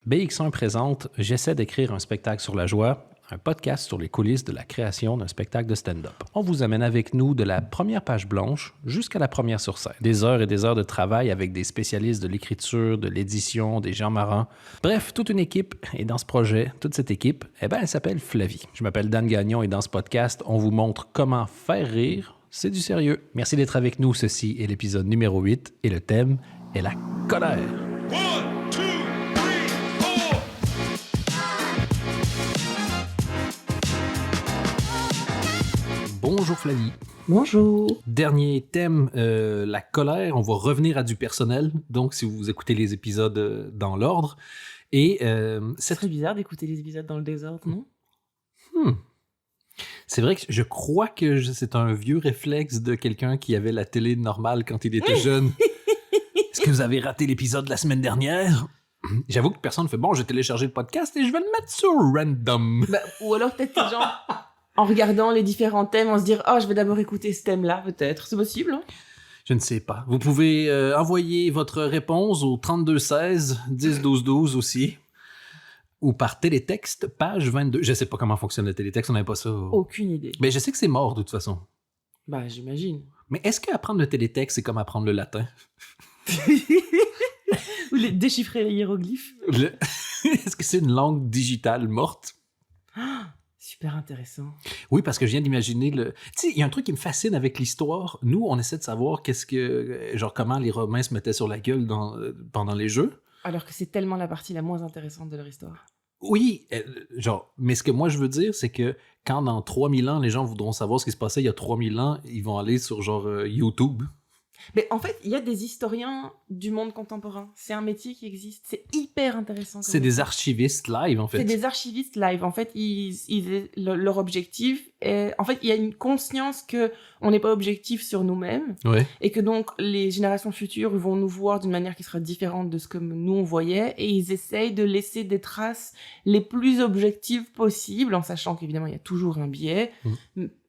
BX1 présente J'essaie d'écrire un spectacle sur la joie, un podcast sur les coulisses de la création d'un spectacle de stand-up. On vous amène avec nous de la première page blanche jusqu'à la première sur scène. Des heures et des heures de travail avec des spécialistes de l'écriture, de l'édition, des gens marrants. Bref, toute une équipe. Et dans ce projet, toute cette équipe, elle s'appelle Flavie. Je m'appelle Dan Gagnon et dans ce podcast, on vous montre comment faire rire. C'est du sérieux. Merci d'être avec nous. Ceci est l'épisode numéro 8 et le thème est la colère. Bonjour Flavie. Bonjour. Dernier thème, la colère. On va revenir à du personnel. Donc, si vous écoutez les épisodes dans l'ordre. Et c'est très bizarre d'écouter les épisodes dans le désordre, non? C'est vrai que je crois que c'est un vieux réflexe de quelqu'un qui avait la télé normale quand il était jeune. Est-ce que vous avez raté l'épisode de la semaine dernière? J'avoue que personne ne fait « Bon, j'ai téléchargé le podcast et je vais le mettre sur random. » Ou alors peut-être que genre, en regardant les différents thèmes, on se dit « Oh, je vais d'abord écouter ce thème-là, peut-être. » C'est possible, hein? Je ne sais pas. Vous pouvez envoyer votre réponse au 3216 10 12 12 aussi. Ou par télétexte, page 22. Je sais pas comment fonctionne le télétexte, on n'avait pas ça. Aucune idée. Mais je sais que c'est mort, de toute façon. Bah, j'imagine. Mais est-ce qu'apprendre le télétexte, c'est comme apprendre le latin? Ou déchiffrer les hiéroglyphes? Est-ce que c'est une langue digitale morte? Super intéressant. Oui, parce que je viens d'imaginer le... Tu sais, il y a un truc qui me fascine avec l'histoire. Nous, on essaie de savoir comment les Romains se mettaient sur la gueule pendant les jeux. Alors que c'est tellement la partie la moins intéressante de leur histoire. Oui, mais ce que moi je veux dire, c'est que quand dans 3000 ans, les gens voudront savoir ce qui se passait il y a 3000 ans, ils vont aller sur YouTube. Mais en fait, il y a des historiens du monde contemporain. C'est un métier qui existe. C'est hyper intéressant. C'est des archivistes live, en fait. C'est des archivistes live. En fait, leur objectif est... En fait, il y a une conscience que on n'est pas objectif sur nous-mêmes. Ouais. Et que donc, les générations futures vont nous voir d'une manière qui sera différente de ce que nous, on voyait. Et ils essayent de laisser des traces les plus objectives possibles, en sachant qu'évidemment, il y a toujours un biais.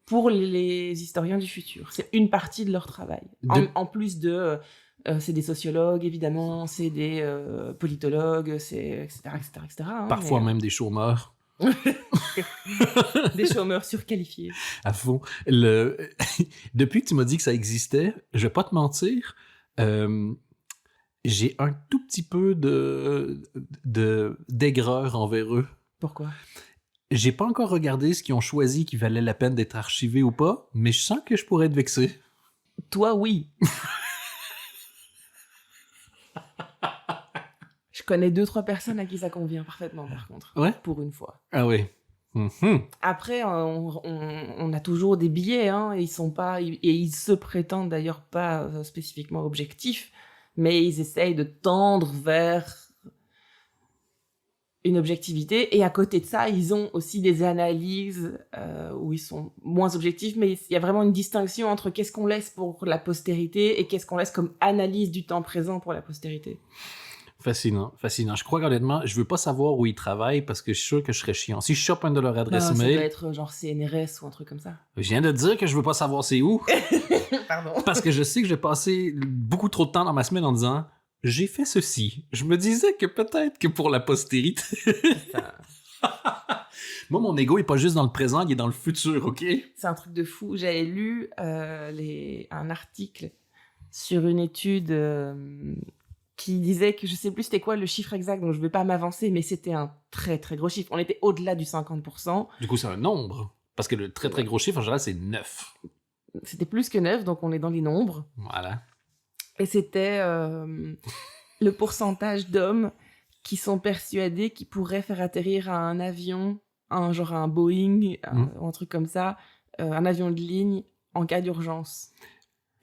Pour les historiens du futur. C'est une partie de leur travail. En plus de... c'est des sociologues, évidemment, c'est des politologues, c'est etc., hein, parfois même des chômeurs. Des chômeurs surqualifiés. À fond. Depuis que tu m'as dit que ça existait, je vais pas te mentir, j'ai un tout petit peu d'aigreur envers eux. Pourquoi? J'ai pas encore regardé ce qu'ils ont choisi qui valait la peine d'être archivé ou pas, mais je sens que je pourrais être vexé. Toi, oui. Je connais 2-3 personnes à qui ça convient parfaitement, par contre. Ouais? Pour une fois. Ah oui. Après, on a toujours des billets, hein, et ils se prétendent d'ailleurs pas spécifiquement objectifs, mais ils essayent de tendre vers une objectivité, et à côté de ça, ils ont aussi des analyses où ils sont moins objectifs, mais il y a vraiment une distinction entre qu'est-ce qu'on laisse pour la postérité et qu'est-ce qu'on laisse comme analyse du temps présent pour la postérité. Fascinant. Je crois qu'honnêtement, je veux pas savoir où ils travaillent parce que je suis sûr que je serais chiant. Si je chope une de leurs adresses mail... Ça doit être genre CNRS ou un truc comme ça. Je viens de te dire que je veux pas savoir c'est où. Pardon. Parce que je sais que je vais passer beaucoup trop de temps dans ma semaine en disant... J'ai fait ceci. Je me disais que peut-être que pour la postérité... Moi, mon ego est pas juste dans le présent, il est dans le futur, OK? C'est un truc de fou. J'avais lu un article sur une étude qui disait que je sais plus c'était quoi le chiffre exact, donc je vais pas m'avancer, mais c'était un très très gros chiffre. On était au-delà du 50%. Du coup, c'est un nombre. Parce que le très très gros chiffre, en général, c'est 9. C'était plus que 9, donc on est dans les nombres. Voilà. Et c'était le pourcentage d'hommes qui sont persuadés qu'ils pourraient faire atterrir un avion, genre un Boeing, ou un truc comme ça, un avion de ligne, en cas d'urgence.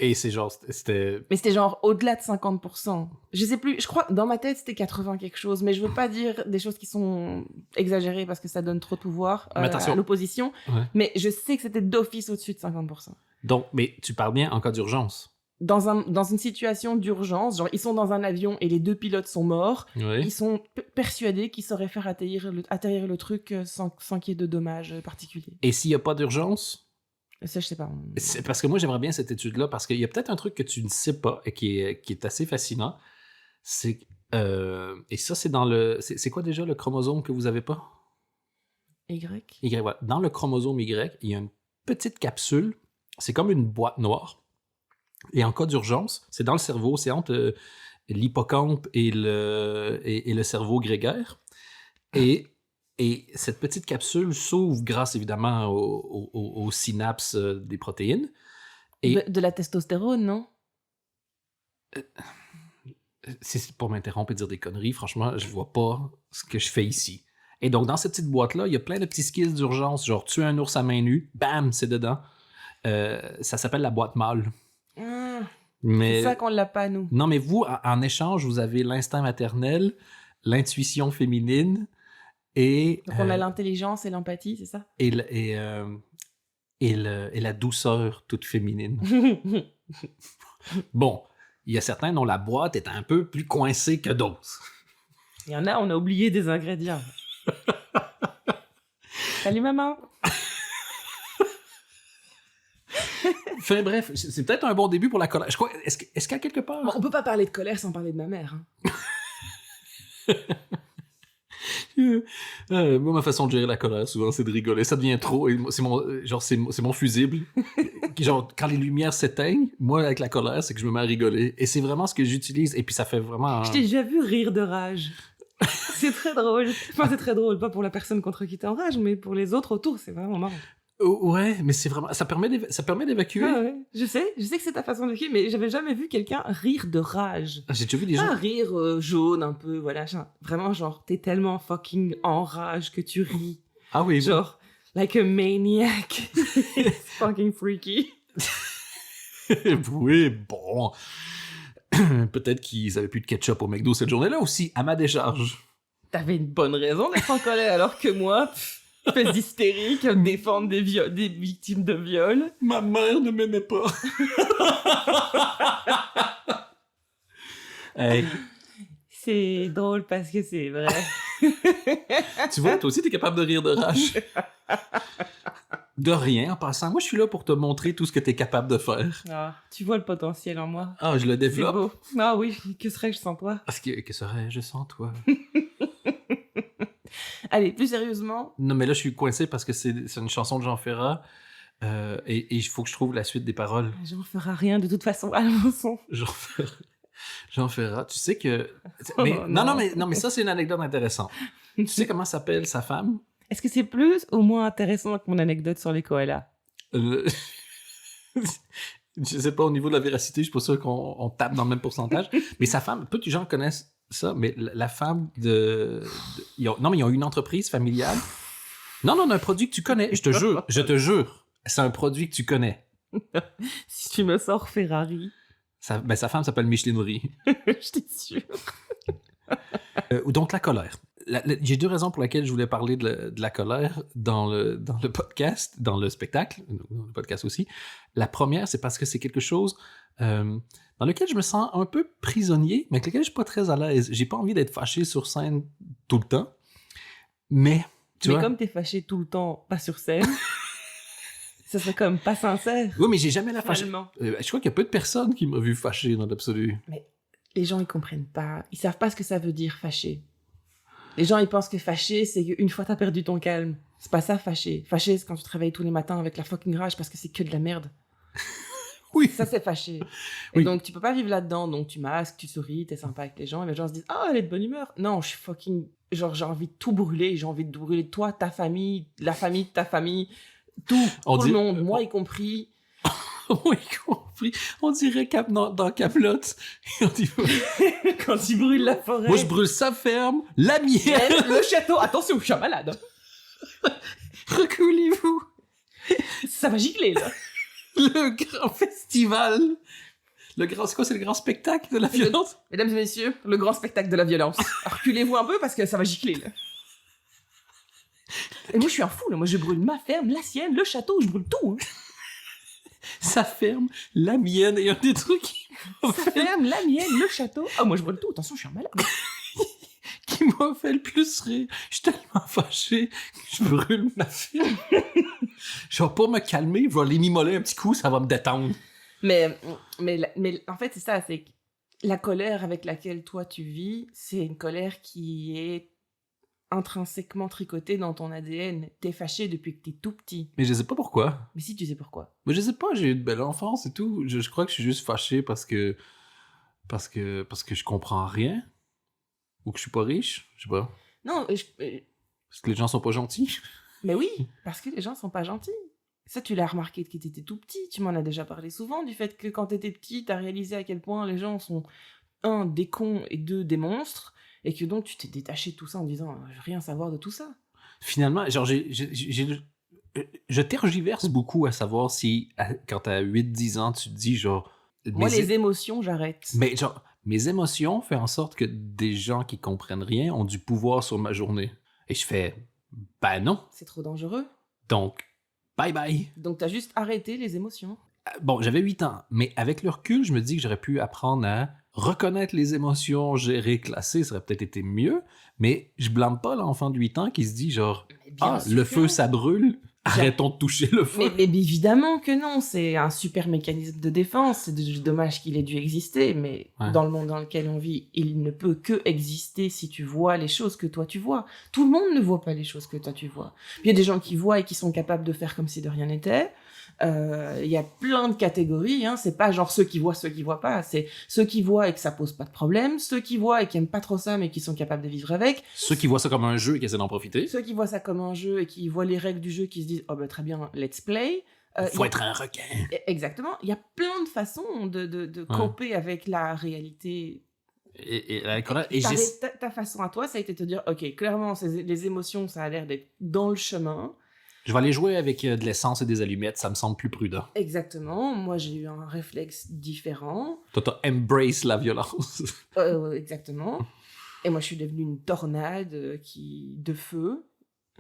Et c'est genre, Mais c'était genre au-delà de 50%. Je sais plus, je crois, dans ma tête, c'était 80 quelque chose, mais je veux pas dire des choses qui sont exagérées parce que ça donne trop de pouvoir à l'opposition, mais je sais que c'était d'office au-dessus de 50%. Donc, mais tu parles bien en cas d'urgence. Dans une situation d'urgence, genre ils sont dans un avion et les 2 pilotes sont morts, ils sont persuadés qu'ils sauraient faire atterrir le truc sans qu'il y ait de dommages particuliers. Et s'il n'y a pas d'urgence? Ça, je sais pas. C'est parce que moi, j'aimerais bien cette étude-là, parce qu'il y a peut-être un truc que tu ne sais pas et qui est assez fascinant. C'est Et ça, c'est dans le... C'est quoi déjà le chromosome que vous avez pas? Y. Y, voilà. Dans le chromosome Y, il y a une petite capsule. C'est comme une boîte noire. Et en cas d'urgence, c'est dans le cerveau. C'est entre l'hippocampe et le cerveau grégaire. Et cette petite capsule s'ouvre grâce, évidemment, aux synapses des protéines. Et De la testostérone, non? c'est pour m'interrompre et dire des conneries, franchement, je vois pas ce que je fais ici. Et donc, dans cette petite boîte-là, il y a plein de petits skills d'urgence, genre tuer un ours à main nue, bam, c'est dedans. Ça s'appelle la boîte mâle. Mais... C'est ça qu'on l'a pas, nous. Non, mais vous, en échange, vous avez l'instinct maternel, l'intuition féminine et... Donc on a l'intelligence et l'empathie, c'est ça? Et la douceur toute féminine. Bon, il y a certains dont la boîte est un peu plus coincée que d'autres. Il y en a, on a oublié des ingrédients. Salut maman! Enfin bref, c'est peut-être un bon début pour la colère. Je crois, est-ce qu'à quelque part... Bon, on peut pas parler de colère sans parler de ma mère. Hein. Moi, ma façon de gérer la colère, souvent, c'est de rigoler. Ça devient trop. Et c'est mon fusible. Genre, quand les lumières s'éteignent, moi, avec la colère, c'est que je me mets à rigoler. Et c'est vraiment ce que j'utilise. Et puis, ça fait vraiment... Je t'ai déjà vu rire de rage. C'est très drôle. Enfin, c'est très drôle, pas pour la personne contre qui t'es en rage, mais pour les autres autour, c'est vraiment marrant. Ouais, mais c'est vraiment... Ça permet d'évacuer. Ah ouais. Je sais que c'est ta façon de vivre, mais j'avais jamais vu quelqu'un rire de rage. J'ai déjà vu des Pas gens... un rire jaune un peu, voilà. Vraiment, genre, t'es tellement fucking en rage que tu ris. Ah oui. Genre, like a maniac. It's fucking freaky. Oui, bon... Peut-être qu'ils avaient plus de ketchup au McDo cette journée-là aussi, à ma décharge. T'avais une bonne raison d'être en colère, alors que moi, espèce d'hystérique, à défendre des victimes de viol. Ma mère ne m'aimait pas. Hey. C'est drôle parce que c'est vrai. Tu vois, toi aussi, t'es capable de rire de rage. De rien, en passant. Moi, je suis là pour te montrer tout ce que t'es capable de faire. Ah, tu vois le potentiel en moi. Ah, je le C'est développe. beau. Ah oui, que serais-je sans toi? Parce que serais-je sans toi? Allez, plus sérieusement. Non, mais là, je suis coincé parce que c'est une chanson de Jean Ferrat. Et il faut que je trouve la suite des paroles. J'en ferai rien de toute façon à la chanson. Jean Ferrat, tu sais que... Mais, Oh, non, mais ça, c'est une anecdote intéressante. Tu sais comment s'appelle sa femme? Est-ce que c'est plus ou moins intéressant que mon anecdote sur les koalas? Je sais pas, au niveau de la véracité, je suis pas sûr qu'on tape dans le même pourcentage. Mais sa femme, peu de gens connaissent ça, mais la femme non, mais ils ont une entreprise familiale. Non, un produit que tu connais. Je te jure. C'est un produit que tu connais. Si tu me sors Ferrari, Sa femme s'appelle Michelinerie. je t'assure. Donc, la colère. J'ai deux raisons pour lesquelles je voulais parler de la colère dans le podcast, dans le spectacle, dans le podcast aussi. La première, c'est parce que c'est quelque chose dans lequel je me sens un peu prisonnier, mais avec lequel je suis pas très à l'aise. J'ai pas envie d'être fâché sur scène tout le temps, mais tu vois... comme t'es fâché tout le temps, pas sur scène, ça serait comme pas sincère. Oui, mais j'ai jamais la fâché. Finalement. Je crois qu'il y a peu de personnes qui m'ont vu fâché dans l'absolu. Mais les gens, ils comprennent pas. Ils savent pas ce que ça veut dire, fâché. Les gens, ils pensent que fâché, c'est une fois t'as perdu ton calme. C'est pas ça, fâché. Fâché, c'est quand tu te réveilles tous les matins avec la fucking rage parce que c'est que de la merde. Oui. Ça, c'est fâché. Oui. Et donc, tu peux pas vivre là-dedans. Donc, tu masques, tu souris, t'es sympa avec les gens. Et les gens se disent, ah, elle est de bonne humeur. Non, je suis fucking... Genre, j'ai envie de tout brûler. J'ai envie de brûler toi, ta famille, la famille de ta famille. Tout le monde, moi y compris. Oui, compris. On dirait dans Camelot. Quand ils brûlent la forêt. Moi, je brûle sa ferme, la mienne. Le château. Attention, je suis un malade. Recoulez-vous. Ça va gicler, là. Le grand festival. C'est quoi, c'est le grand spectacle de la violence? Mesdames et messieurs, le grand spectacle de la violence. Reculez-vous un peu parce que ça va gicler, là. Et moi, je suis un fou, là. Moi, je brûle ma ferme, la sienne, le château, je brûle tout. Hein. Sa ferme, la mienne, et un des trucs Sa ferme, la mienne, le château. Ah, moi, je brûle tout. Attention, je suis un malade. qui m'a fait le plus rire. Je suis tellement fâché que je brûle ma ferme. Genre, pour me calmer, je vais aller m'immoler un petit coup, ça va me détendre. Mais en fait, c'est ça, c'est que La colère avec laquelle toi tu vis, c'est une colère qui est intrinsèquement tricotée dans ton ADN. T'es fâché depuis que t'es tout petit. Mais je sais pas pourquoi. Mais si, tu sais pourquoi. Mais je sais pas, j'ai eu une belle enfance et tout. Je crois que je suis juste fâché parce que je comprends rien. Ou que je suis pas riche. Je sais pas. Non, Parce que les gens sont pas gentils. mais oui, parce que les gens sont pas gentils. Ça, tu l'as remarqué quand t'étais tout petit. Tu m'en as déjà parlé souvent du fait que quand t'étais petit, t'as réalisé à quel point les gens sont, un, des cons et deux, des monstres. Et que donc, tu t'es détaché de tout ça en disant, je veux rien savoir de tout ça. Finalement, genre, je tergiverse beaucoup à savoir si, quand t'as 8-10 ans, tu te dis, genre... Moi, les émotions, j'arrête. Mais genre, mes émotions font en sorte que des gens qui comprennent rien ont du pouvoir sur ma journée. Et je fais, ben non. C'est trop dangereux. Donc, bye bye. Donc, t'as juste arrêté les émotions. Bon, j'avais 8 ans, mais avec le recul, je me dis que j'aurais pu apprendre à reconnaître les émotions, gérer, classer, ça aurait peut-être été mieux, mais je blâme pas l'enfant de 8 ans qui se dit genre, le feu, ça brûle, arrêtons de toucher le feu. Mais évidemment que non, c'est un super mécanisme de défense, c'est dommage qu'il ait dû exister, mais dans le monde dans lequel on vit, il ne peut que exister si tu vois les choses que toi tu vois. Tout le monde ne voit pas les choses que toi tu vois. Il y a des gens qui voient et qui sont capables de faire comme si de rien n'était. Il y a plein de catégories, hein. C'est pas genre ceux qui voient pas, c'est ceux qui voient et que ça pose pas de problème, ceux qui voient et qui aiment pas trop ça mais qui sont capables de vivre avec, ceux qui voient ça comme un jeu et qui essaient d'en profiter, ceux qui voient ça comme un jeu et qui voient les règles du jeu qui se disent oh ben très bien, let's play. Faut être un requin. Exactement, il y a plein de façons de coper avec la réalité. Ta façon à toi, ça a été de te dire ok, clairement les émotions ça a l'air d'être dans le chemin. Je vais aller jouer avec de l'essence et des allumettes, ça me semble plus prudent. Exactement. Moi, j'ai eu un réflexe différent. Toi, t'as embrace la violence. Exactement. Et moi, je suis devenue une tornade de feu.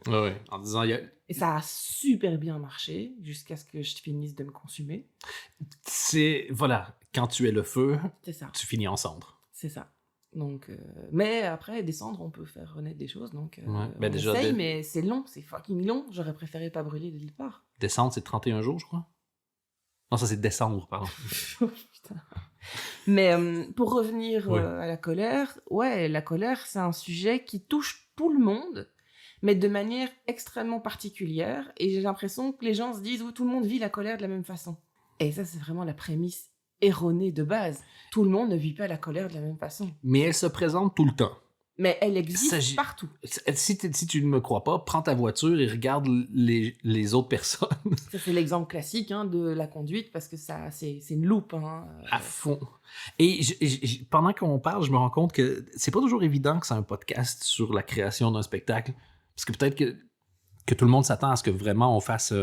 Ouais, en disant... Et ça a super bien marché, jusqu'à ce que je finisse de me consumer. Voilà, quand tu es le feu, c'est ça. Tu finis en cendre. C'est ça. Donc, mais après, descendre, on peut faire renaître des choses. Donc, ben déjà, essaye, mais c'est long, c'est fucking long. J'aurais préféré pas brûler dès le départ. Descendre, c'est 31 jours, je crois. Non, ça, c'est décembre, pardon. Putain. Mais pour revenir à la colère, la colère, c'est un sujet qui touche tout le monde, mais de manière extrêmement particulière. Et j'ai l'impression que les gens se disent, tout le monde vit la colère de la même façon. Et ça, c'est vraiment la prémisse erronée de base. Tout le monde ne vit pas la colère de la même façon. Mais elle se présente tout le temps. Mais elle existe partout. Si tu ne me crois pas, prends ta voiture et regarde les autres personnes. Ça, c'est l'exemple classique de la conduite, parce que ça, c'est une loupe. À fond. Et pendant qu'on parle, je me rends compte que c'est pas toujours évident que c'est un podcast sur la création d'un spectacle. Parce que peut-être que tout le monde s'attend à ce que vraiment on fasse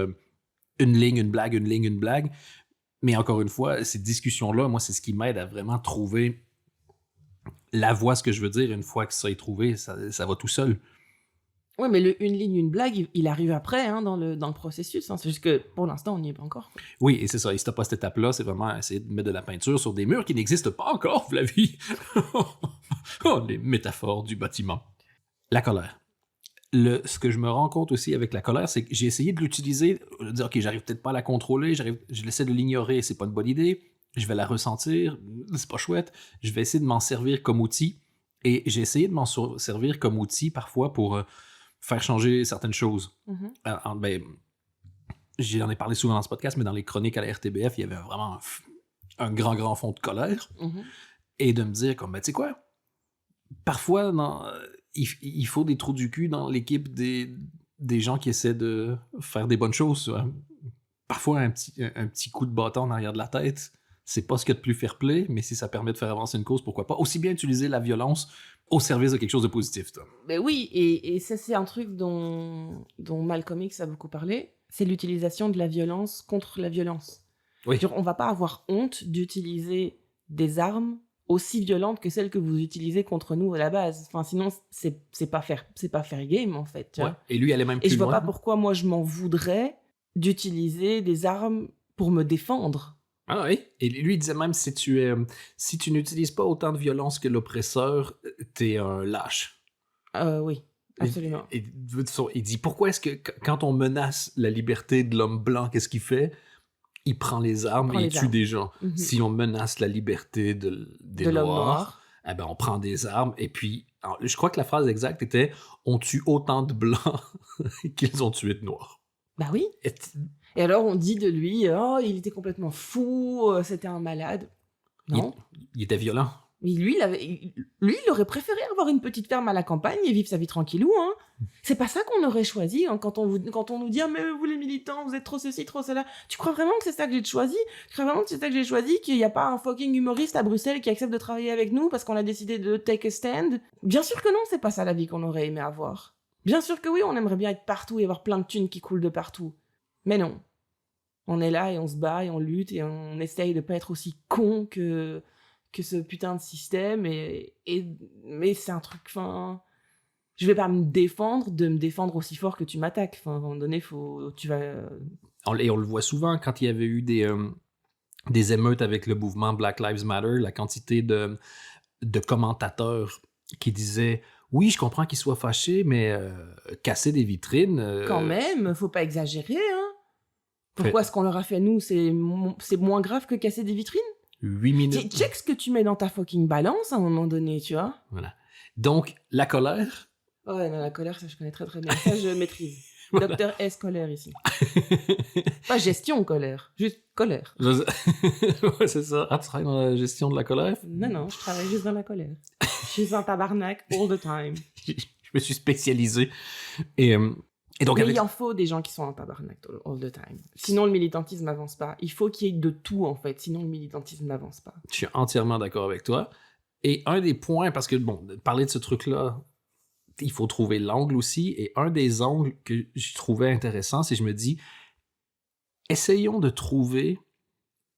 une ligne, une blague. Mais encore une fois, ces discussions-là, moi, c'est ce qui m'aide à vraiment trouver la voie, ce que je veux dire. Une fois que ça est trouvé, ça va tout seul. Ouais, mais une ligne, une blague, il arrive après dans le processus. C'est juste que pour l'instant, on n'y est pas encore. Oui, et c'est ça. Et si t'as pas cette étape-là, c'est vraiment essayer de mettre de la peinture sur des murs qui n'existent pas encore, Flavie. Oh, les métaphores du bâtiment. La colère. Ce que je me rends compte aussi avec la colère, c'est que j'ai essayé de l'utiliser, de dire, OK, j'arrive peut-être pas à la contrôler, je l'essaie de l'ignorer, c'est pas une bonne idée, je vais la ressentir, c'est pas chouette, je vais essayer de m'en servir comme outil, et j'ai essayé de m'en servir comme outil parfois pour faire changer certaines choses. Mm-hmm. J'en ai parlé souvent dans ce podcast, mais dans les chroniques à la RTBF, il y avait vraiment un grand fond de colère, mm-hmm. Et de me dire, comme, tu sais quoi, parfois, il faut des trous du cul dans l'équipe des gens qui essaient de faire des bonnes choses. Parfois, un petit coup de bâton en arrière de la tête, c'est pas ce qu'il y a de plus fair-play, mais si ça permet de faire avancer une cause, pourquoi pas? Aussi bien utiliser la violence au service de quelque chose de positif. Ben oui, et ça, c'est un truc dont Malcolm X a beaucoup parlé, c'est l'utilisation de la violence contre la violence. Oui. On va pas avoir honte d'utiliser des armes aussi violente que celle que vous utilisez contre nous à la base. Enfin, sinon, c'est pas fair game, en fait. Tu vois. Et lui, elle est même plus loin. Et je vois pas pourquoi moi, je m'en voudrais d'utiliser des armes pour me défendre. Ah oui. Et lui, il disait même, si tu n'utilises pas autant de violence que l'oppresseur, t'es un lâche. Oui, absolument. Il dit, pourquoi est-ce que quand on menace la liberté de l'homme blanc, qu'est-ce qu'il fait? il prend les armes et il tue des gens. Mm-hmm. Si on menace la liberté des Noirs, eh ben on prend des armes et puis... Alors, je crois que la phrase exacte était « On tue autant de Blancs qu'ils ont tué de Noirs ». Bah oui. Et alors, on dit de lui, oh, il était complètement fou, c'était un malade. Non. Il était violent. Mais lui, il aurait préféré avoir une petite ferme à la campagne et vivre sa vie tranquillou. Hein. C'est pas ça qu'on aurait choisi hein, quand on nous dit ah, mais vous les militants, vous êtes trop ceci, trop cela. Tu crois vraiment que c'est ça que j'ai choisi? Tu crois vraiment que c'est ça que j'ai choisi? Qu'il n'y a pas un fucking humoriste à Bruxelles qui accepte de travailler avec nous parce qu'on a décidé de take a stand? Bien sûr que non, c'est pas ça la vie qu'on aurait aimé avoir. Bien sûr que oui, on aimerait bien être partout et avoir plein de thunes qui coulent de partout. Mais non. On est là et on se bat et on lutte et on essaye de pas être aussi con que ce putain de système mais c'est un truc, enfin... Je vais pas me défendre aussi fort que tu m'attaques. Enfin, à un moment donné, tu vas... Et on le voit souvent quand il y avait eu des émeutes avec le mouvement Black Lives Matter, la quantité de commentateurs qui disaient « Oui, je comprends qu'ils soient fâchés, mais casser des vitrines... Quand même, faut pas exagérer, hein. Pourquoi est-ce qu'on leur a fait, nous, c'est moins grave que casser des vitrines? 8 minutes. Check ce que tu mets dans ta fucking balance à un moment donné, tu vois. Voilà. Donc, la colère... Oh ouais, non, la colère, ça je connais très très bien. Ça, je maîtrise. Voilà. Docteur S colère ici. Pas gestion colère, juste colère. Ouais, c'est ça. Ah, tu travailles dans la gestion de la colère? Non, je travaille juste dans la colère. Je suis un tabarnak all the time. Je me suis spécialisé. Et donc mais il en faut des gens qui sont en tabarnak all the time. Sinon, le militantisme n'avance pas. Il faut qu'il y ait de tout, en fait. Sinon, le militantisme n'avance pas. Je suis entièrement d'accord avec toi. Et un des points, parce que, bon, parler de ce truc-là, il faut trouver l'angle aussi. Et un des angles que je trouvais intéressant, c'est que je me dis, essayons de trouver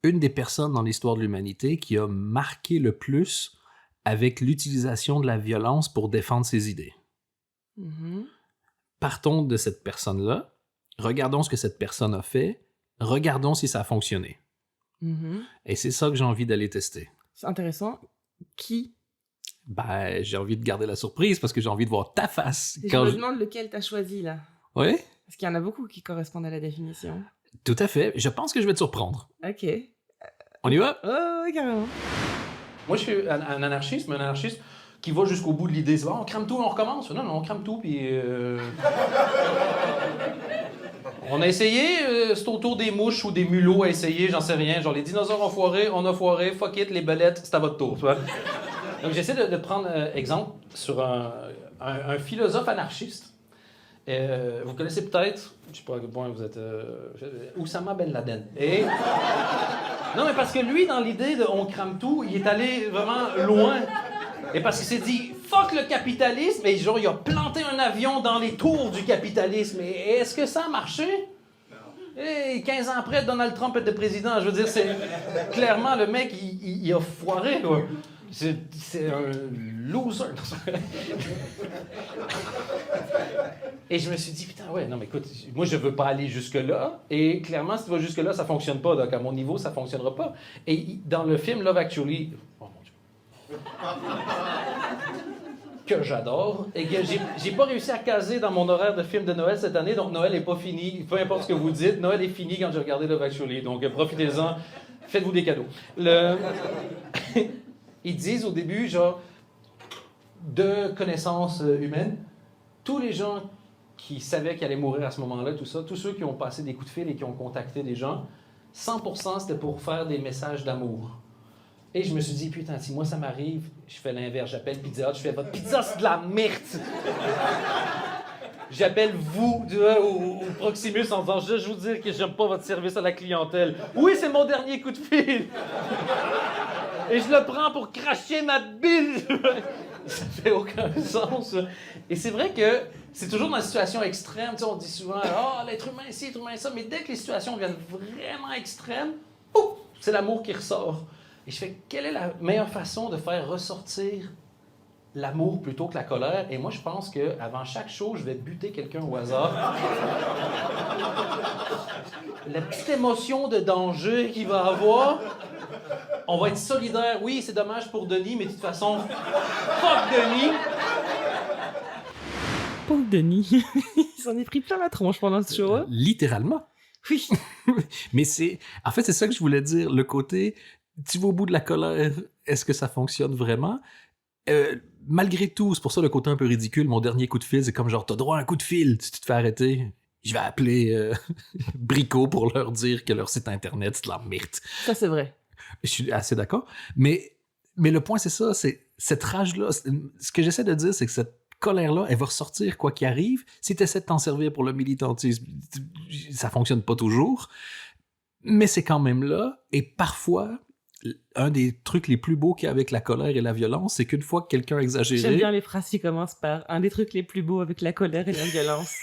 une des personnes dans l'histoire de l'humanité qui a marqué le plus avec l'utilisation de la violence pour défendre ses idées. Mm-hmm. Partons de cette personne-là, regardons ce que cette personne a fait, regardons si ça a fonctionné. Mm-hmm. Et c'est ça que j'ai envie d'aller tester. C'est intéressant. Qui? Ben, j'ai envie de garder la surprise parce que j'ai envie de voir ta face. Je me demande lequel t'as choisi, là. Oui? Parce qu'il y en a beaucoup qui correspondent à la définition. Tout à fait. Je pense que je vais te surprendre. Ok. On y va? Oh, carrément. Moi, je suis un anarchiste, mais un anarchiste qui va jusqu'au bout de l'idée. C'est bon, on crame tout, on recommence. Non, on crame tout, puis... On a essayé, c'est autour des mouches ou des mulots à essayer, j'en sais rien. Genre, les dinosaures ont foiré, on a foiré, fuck it, les belettes, c'est à votre tour, tu vois. Donc, j'essaie de prendre exemple sur un philosophe anarchiste. Vous connaissez peut-être, je sais pas à quel point vous êtes... Oussama Ben Laden. Non, mais parce que lui, dans l'idée de « on crame tout », il est allé vraiment loin. Et parce qu'il s'est dit « fuck le capitalisme », et genre, il a planté un avion dans les tours du capitalisme. Et est-ce que ça a marché? Et 15 ans après, Donald Trump était président. Je veux dire, c'est... Clairement, le mec, il a foiré, quoi. C'est un loser. Et je me suis dit, putain, ouais, non, mais écoute, moi, je veux pas aller jusque-là. Et clairement, si tu vas jusque-là, ça fonctionne pas. Donc, à mon niveau, ça fonctionnera pas. Et dans le film Love Actually, oh mon Dieu, que j'adore, et que j'ai pas réussi à caser dans mon horaire de film de Noël cette année, donc Noël est pas fini. Peu importe ce que vous dites, Noël est fini quand j'ai regardé Love Actually. Donc, profitez-en, faites-vous des cadeaux. Ils disent au début, genre, de connaissances humaines, tous les gens qui savaient qu'ils allaient mourir à ce moment-là, tout ça, tous ceux qui ont passé des coups de fil et qui ont contacté des gens, 100% c'était pour faire des messages d'amour. Et je me suis dit, putain, si moi ça m'arrive, je fais l'inverse, j'appelle Pizza Hut, je fais votre pizza, c'est de la merde! J'appelle vous au Proximus en disant, je vous dire que j'aime pas votre service à la clientèle. Oui, c'est mon dernier coup de fil! Et je le prends pour cracher ma bile! Ça fait aucun sens. Et c'est vrai que c'est toujours dans la situation extrême. Tu sais, on dit souvent, l'être humain ici, l'être humain ça. Mais dès que les situations deviennent vraiment extrêmes, c'est l'amour qui ressort. Et je fais, quelle est la meilleure façon de faire ressortir l'amour plutôt que la colère? Et moi, je pense qu'avant chaque show, je vais buter quelqu'un au hasard. La petite émotion de danger qu'il va avoir, on va être solidaire. Oui, c'est dommage pour Denis, mais de toute façon, fuck Denis! Pauvre Denis. Il s'en est pris plein la tronche pendant ce show. Littéralement. Oui. Mais en fait, c'est ça que je voulais dire. Le côté, tu vas au bout de la colère, est-ce que ça fonctionne vraiment? Malgré tout, c'est pour ça le côté un peu ridicule. Mon dernier coup de fil, c'est comme genre, t'as droit à un coup de fil. Si tu te fais arrêter, je vais appeler Brico pour leur dire que leur site internet, c'est de la merde. Ça, c'est vrai. Je suis assez d'accord. Mais le point, c'est ça. C'est cette rage-là. Ce que j'essaie de dire, c'est que cette colère-là, elle va ressortir quoi qu'il arrive. Si tu essaies de t'en servir pour le militantisme, ça fonctionne pas toujours. Mais c'est quand même là. Et parfois, un des trucs les plus beaux qu'il y a avec la colère et la violence, c'est qu'une fois que quelqu'un a exagéré... J'aime bien les phrases qui commencent par « un des trucs les plus beaux avec la colère et la violence ».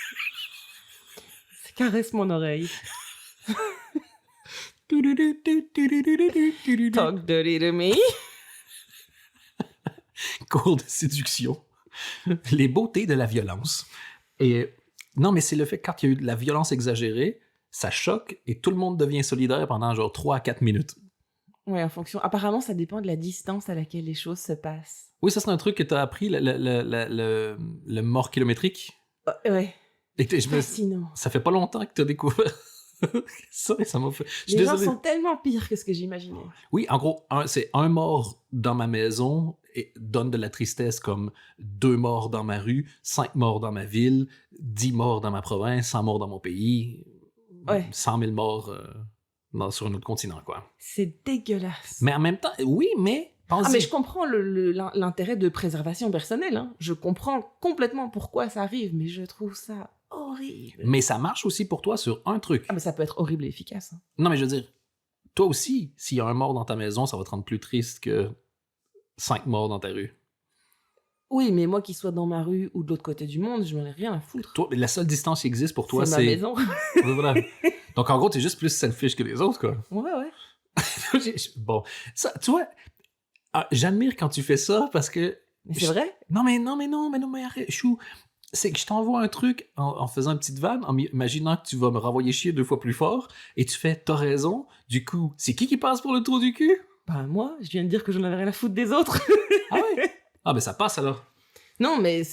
Ça caresse mon oreille. Talk dirty to me. Cours de séduction. Les beautés de la violence. Et non, mais c'est le fait que quand il y a eu de la violence exagérée, ça choque et tout le monde devient solidaire pendant genre 3 à 4 minutes. Ouais, en fonction. Apparemment, ça dépend de la distance à laquelle les choses se passent. Oui, ça c'est un truc que tu as appris, le mort kilométrique. Ouais. Et Fascinant. Ça fait pas longtemps que tu as découvert ça et ça m'a fait... Les gens sont tellement pires que ce que j'imaginais. Oui, en gros, c'est un mort dans ma maison et donne de la tristesse comme 2 morts dans ma rue, 5 morts dans ma ville, 10 morts dans ma province, 100 morts dans mon pays, 100 000 morts sur un autre continent, quoi. C'est dégueulasse. Mais en même temps, oui, mais... mais je comprends l'intérêt de préservation personnelle. Hein. Je comprends complètement pourquoi ça arrive, mais je trouve ça horrible. Mais ça marche aussi pour toi sur un truc. Ah, mais ça peut être horrible et efficace. Hein. Non, mais je veux dire, toi aussi, s'il y a un mort dans ta maison, ça va te rendre plus triste que 5 morts dans ta rue. Oui, mais moi qui sois dans ma rue ou de l'autre côté du monde, je m'en ai rien à foutre. Toi, la seule distance qui existe pour toi, c'est... ma maison. Voilà. Donc, en gros, t'es juste plus selfish que les autres, quoi. Ouais. Bon, ça, tu vois, j'admire quand tu fais ça parce que... Mais c'est vrai? Mais arrête, chou. C'est que je t'envoie un truc en faisant une petite vanne, en imaginant que tu vas me renvoyer chier 2 fois plus fort, et tu fais « t'as raison ». Du coup, c'est qui passe pour le trou du cul? Bah moi, je viens de dire que j'en avais rien à foutre des autres. Ah ouais? Ah ben ça passe alors. Non, mais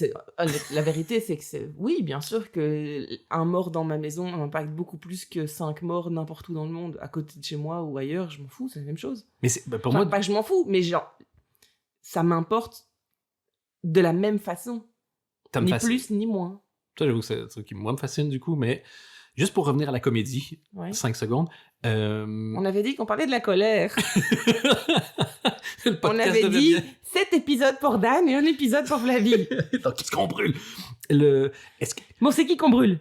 la vérité, c'est que oui, bien sûr qu'un mort dans ma maison m'impacte beaucoup plus que 5 morts n'importe où dans le monde, à côté de chez moi ou ailleurs, je m'en fous, c'est la même chose. Mais pour moi... Pas que je m'en fous, mais genre, ça m'importe de la même façon. Ni plus, ni moins. Ça, j'avoue que c'est un truc qui moi me fascine du coup, mais juste pour revenir à la comédie, 5 secondes. On avait dit qu'on parlait de la colère. On avait dit 7 épisodes pour Dan et 1 épisode pour Flavie. Donc, qu'est-ce qu'on brûle? Bon, c'est qui qu'on brûle?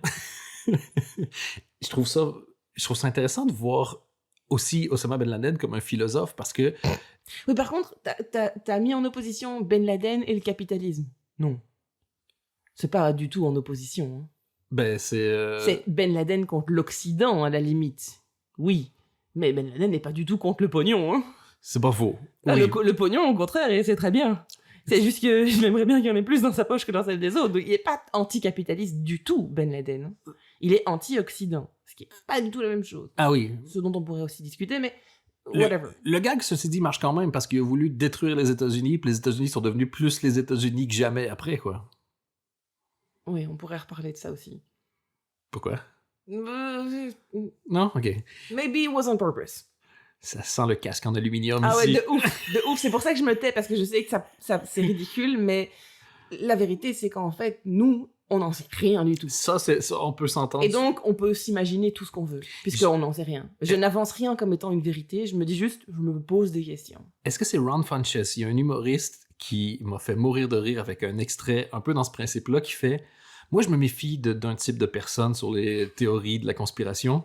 Je trouve ça intéressant de voir aussi Osama Ben Laden comme un philosophe parce que... Oui, par contre, t'as mis en opposition Ben Laden et le capitalisme. Non. C'est pas du tout en opposition. Hein. Ben, c'est Ben Laden contre l'Occident, à la limite. Oui. Mais Ben Laden n'est pas du tout contre le pognon. Hein. C'est pas faux. Oui. Le pognon, au contraire, et c'est très bien. C'est juste que j'aimerais bien qu'il y en ait plus dans sa poche que dans celle des autres. Donc, il est pas anticapitaliste du tout, Ben Laden. Il est anti-Occident. Ce qui est pas du tout la même chose. Ah oui. Ce dont on pourrait aussi discuter, mais... whatever. Le gag, ceci dit, marche quand même parce qu'il a voulu détruire les États-Unis, puis les États-Unis sont devenus plus les États-Unis que jamais après, quoi. Oui, on pourrait reparler de ça aussi. Pourquoi? Non? OK. Maybe it was on purpose. Ça sent le casque en aluminium ici. Ah ouais, de ouf. C'est pour ça que je me tais, parce que je sais que ça c'est ridicule, mais la vérité, c'est qu'en fait, nous, on n'en sait rien du tout. Ça, on peut s'entendre. Et donc, on peut s'imaginer tout ce qu'on veut, puisqu'on n'en sait rien. Je n'avance rien comme étant une vérité, je me dis juste, je me pose des questions. Est-ce que c'est Ron Funches? Il y a un humoriste qui m'a fait mourir de rire avec un extrait un peu dans ce principe-là qui fait... Moi, je me méfie d'un type de personne sur les théories de la conspiration.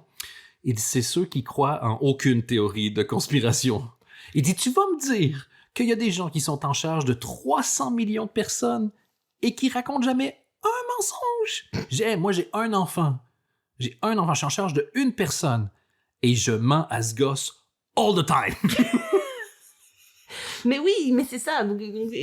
Il dit, c'est ceux qui croient en aucune théorie de conspiration. Il dit, tu vas me dire qu'il y a des gens qui sont en charge de 300 millions de personnes et qui racontent jamais un mensonge. Moi, j'ai un enfant. Je suis en charge de une personne et je mens à ce gosse all the time. Mais oui, mais c'est ça. Donc,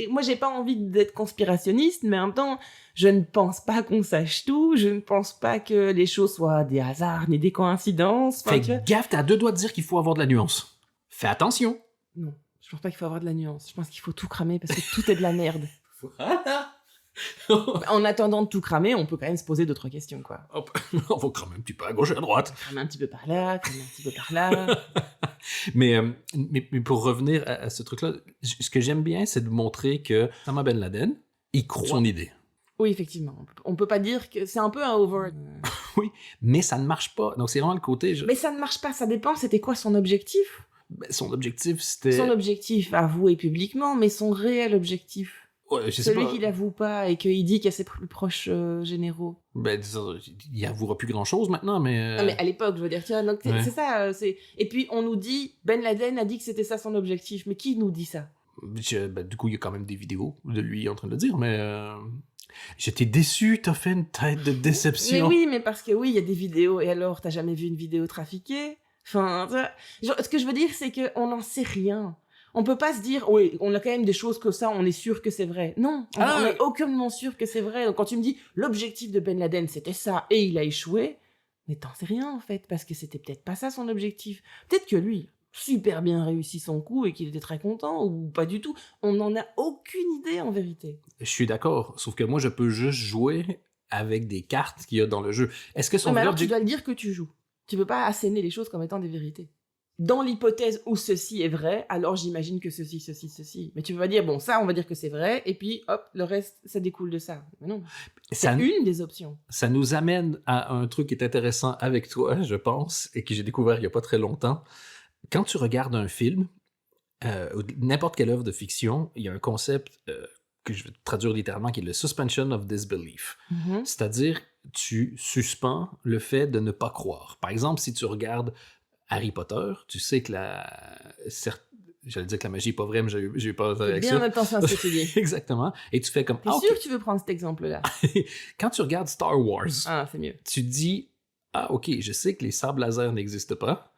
moi, j'ai pas envie d'être conspirationniste, mais en même temps, je ne pense pas qu'on sache tout. Je ne pense pas que les choses soient des hasards ni des coïncidences. Fais gaffe, t'as 2 doigts de dire qu'il faut avoir de la nuance. Fais attention. Non, je pense pas qu'il faut avoir de la nuance. Je pense qu'il faut tout cramer parce que tout est de la merde. Voilà. En attendant de tout cramer, on peut quand même se poser d'autres questions, quoi. On va cramer un petit peu à gauche et à droite. Cramer un petit peu par là, cramer un petit peu par là. mais pour revenir à ce truc-là, ce que j'aime bien, c'est de montrer que Osama Ben Laden, il croit son idée. Oui, effectivement. On peut pas dire que c'est un peu un over. Oui, mais ça ne marche pas. Donc, c'est vraiment le côté... Mais ça ne marche pas, ça dépend. C'était quoi son objectif? Son objectif, c'était... Son objectif avoué publiquement, mais son réel objectif. Ouais, je sais Celui pas. qu'il avoue pas et qu'il dit qu'à ses plus proches généraux. Ben, il avouera plus grand-chose maintenant, mais... Non, mais à l'époque, je veux dire, tiens, donc Ouais. c'est ça. Et puis, on nous dit, Ben Laden a dit que c'était ça son objectif. Mais qui nous dit ça? Ben, du coup, il y a quand même des vidéos de lui en train de le dire, mais... J'étais déçu, t'as fait une tête de déception. Mais oui, mais parce que oui, il y a des vidéos. Et alors, t'as jamais vu une vidéo trafiquée? Enfin, genre, ce que je veux dire, c'est qu'on n'en sait rien. On peut pas se dire, oui, on a quand même des choses que ça, on est sûr que c'est vrai. Non, on est aucunement sûr que c'est vrai. Donc quand tu me dis, l'objectif de Ben Laden, c'était ça, et il a échoué, mais t'en sais rien, en fait, parce que c'était peut-être pas ça son objectif. Peut-être que lui, super bien réussi son coup et qu'il était très content, ou pas du tout. On n'en a aucune idée, en vérité. Je suis d'accord, sauf que moi, je peux juste jouer avec des cartes qu'il y a dans le jeu. Est-ce que son Mais vrai alors, tu objectif... dois le dire que tu joues. Tu peux pas asséner les choses comme étant des vérités. Dans l'hypothèse où ceci est vrai, alors j'imagine que ceci. Mais tu peux pas dire, bon, ça, on va dire que c'est vrai, et puis, hop, le reste, ça découle de ça. Mais non, c'est une des options. Ça nous amène à un truc qui est intéressant avec toi, je pense, et que j'ai découvert il y a pas très longtemps. Quand tu regardes un film, n'importe quelle œuvre de fiction, il y a un concept que je vais traduire littéralement qui est le suspension of disbelief. Mm-hmm. C'est-à-dire, tu suspends le fait de ne pas croire. Par exemple, si tu regardes Harry Potter, tu sais que j'allais dire que la magie n'est pas vraie, mais j'ai eu peur de la réaction. Bien attention à ce que tu dis. Exactement. Et tu fais comme... T'es sûr que tu veux prendre cet exemple-là? Quand tu regardes Star Wars, c'est mieux. Tu dis, ok, je sais que les sabres laser n'existent pas,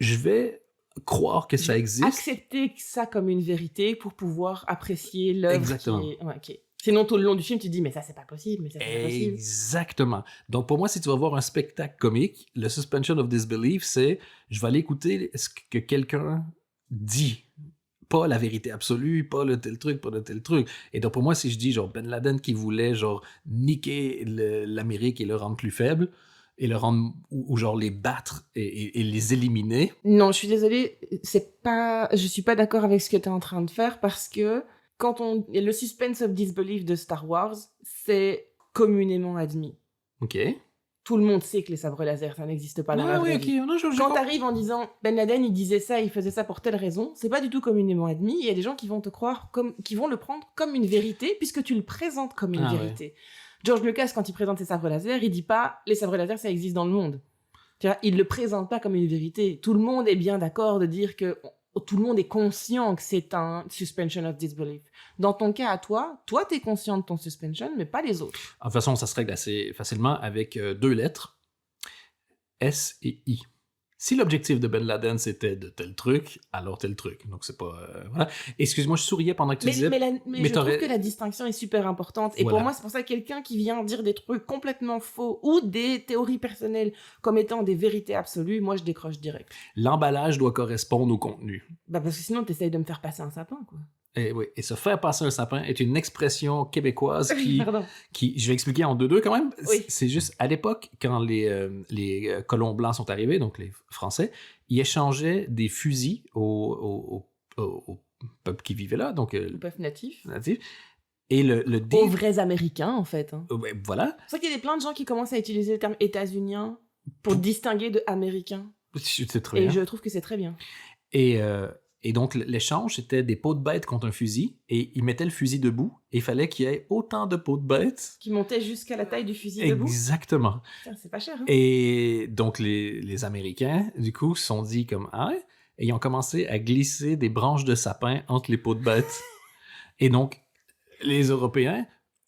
je vais croire que ça existe. Accepter ça comme une vérité pour pouvoir apprécier l'œuvre. Exactement. Ouais, ok. Sinon, tout le long du film, tu te dis, mais ça, c'est pas possible, mais ça, c'est pas possible. Exactement. Donc, pour moi, si tu vas voir un spectacle comique, le suspension of disbelief, c'est je vais aller écouter ce que quelqu'un dit. Pas la vérité absolue, pas le tel truc, pas le tel truc. Et donc, pour moi, si je dis, genre, Ben Laden qui voulait, genre, niquer l'Amérique et le rendre plus faible, et le rendre, ou genre, les battre et les éliminer. Non, je suis désolée, je suis pas d'accord avec ce que tu es en train de faire, parce que le suspense of disbelief de Star Wars, c'est communément admis. OK. Tout le monde sait que les sabres laser, ça n'existe pas dans la vraie vie. Non, Quand t'arrives en disant Ben Laden, il disait ça, il faisait ça pour telle raison, c'est pas du tout communément admis. Il y a des gens qui vont te croire qui vont le prendre comme une vérité, puisque tu le présentes comme une vérité. Ouais. George Lucas, quand il présente ses sabres laser, il dit pas les sabres laser, ça existe dans le monde. Tu vois, il le présente pas comme une vérité. Tout le monde est bien d'accord de dire que tout le monde est conscient que c'est un suspension of disbelief. Dans ton cas à toi, t'es conscient de ton suspension, mais pas les autres. En toute façon, ça se règle assez facilement avec 2 lettres, S et I. Si l'objectif de Ben Laden, c'était de tel truc, alors tel truc. Donc, c'est pas... voilà. Excuse-moi, je souriais pendant que tu disais... Mais je trouve que la distinction est super importante. Et pour moi, c'est pour ça que quelqu'un qui vient dire des trucs complètement faux ou des théories personnelles comme étant des vérités absolues, moi, je décroche direct. L'emballage doit correspondre au contenu. Parce que sinon, t'essayes de me faire passer un sapin, quoi. Et se faire passer un sapin est une expression québécoise qui je vais expliquer en 2-2 quand même. Oui. C'est juste, à l'époque, quand les colons blancs sont arrivés, donc les Français, ils échangeaient des fusils au peuple qui vivait là, donc... le peuple natif. Et aux vrais Américains, en fait. Hein. Voilà. C'est vrai qu'il y a plein de gens qui commencent à utiliser le terme états-unien pour distinguer de américain. C'est très bien. Et je trouve que c'est très bien. Et donc, l'échange, c'était des peaux de bête contre un fusil, et ils mettaient le fusil debout, et il fallait qu'il y ait autant de peaux de bête... Qui montaient jusqu'à la taille du fusil debout. Exactement. Putain, c'est pas cher, hein? Et donc, les Américains, du coup, se sont dit comme « Ah ouais? » Et ils ont commencé à glisser des branches de sapin entre les peaux de bête. Et donc, les Européens,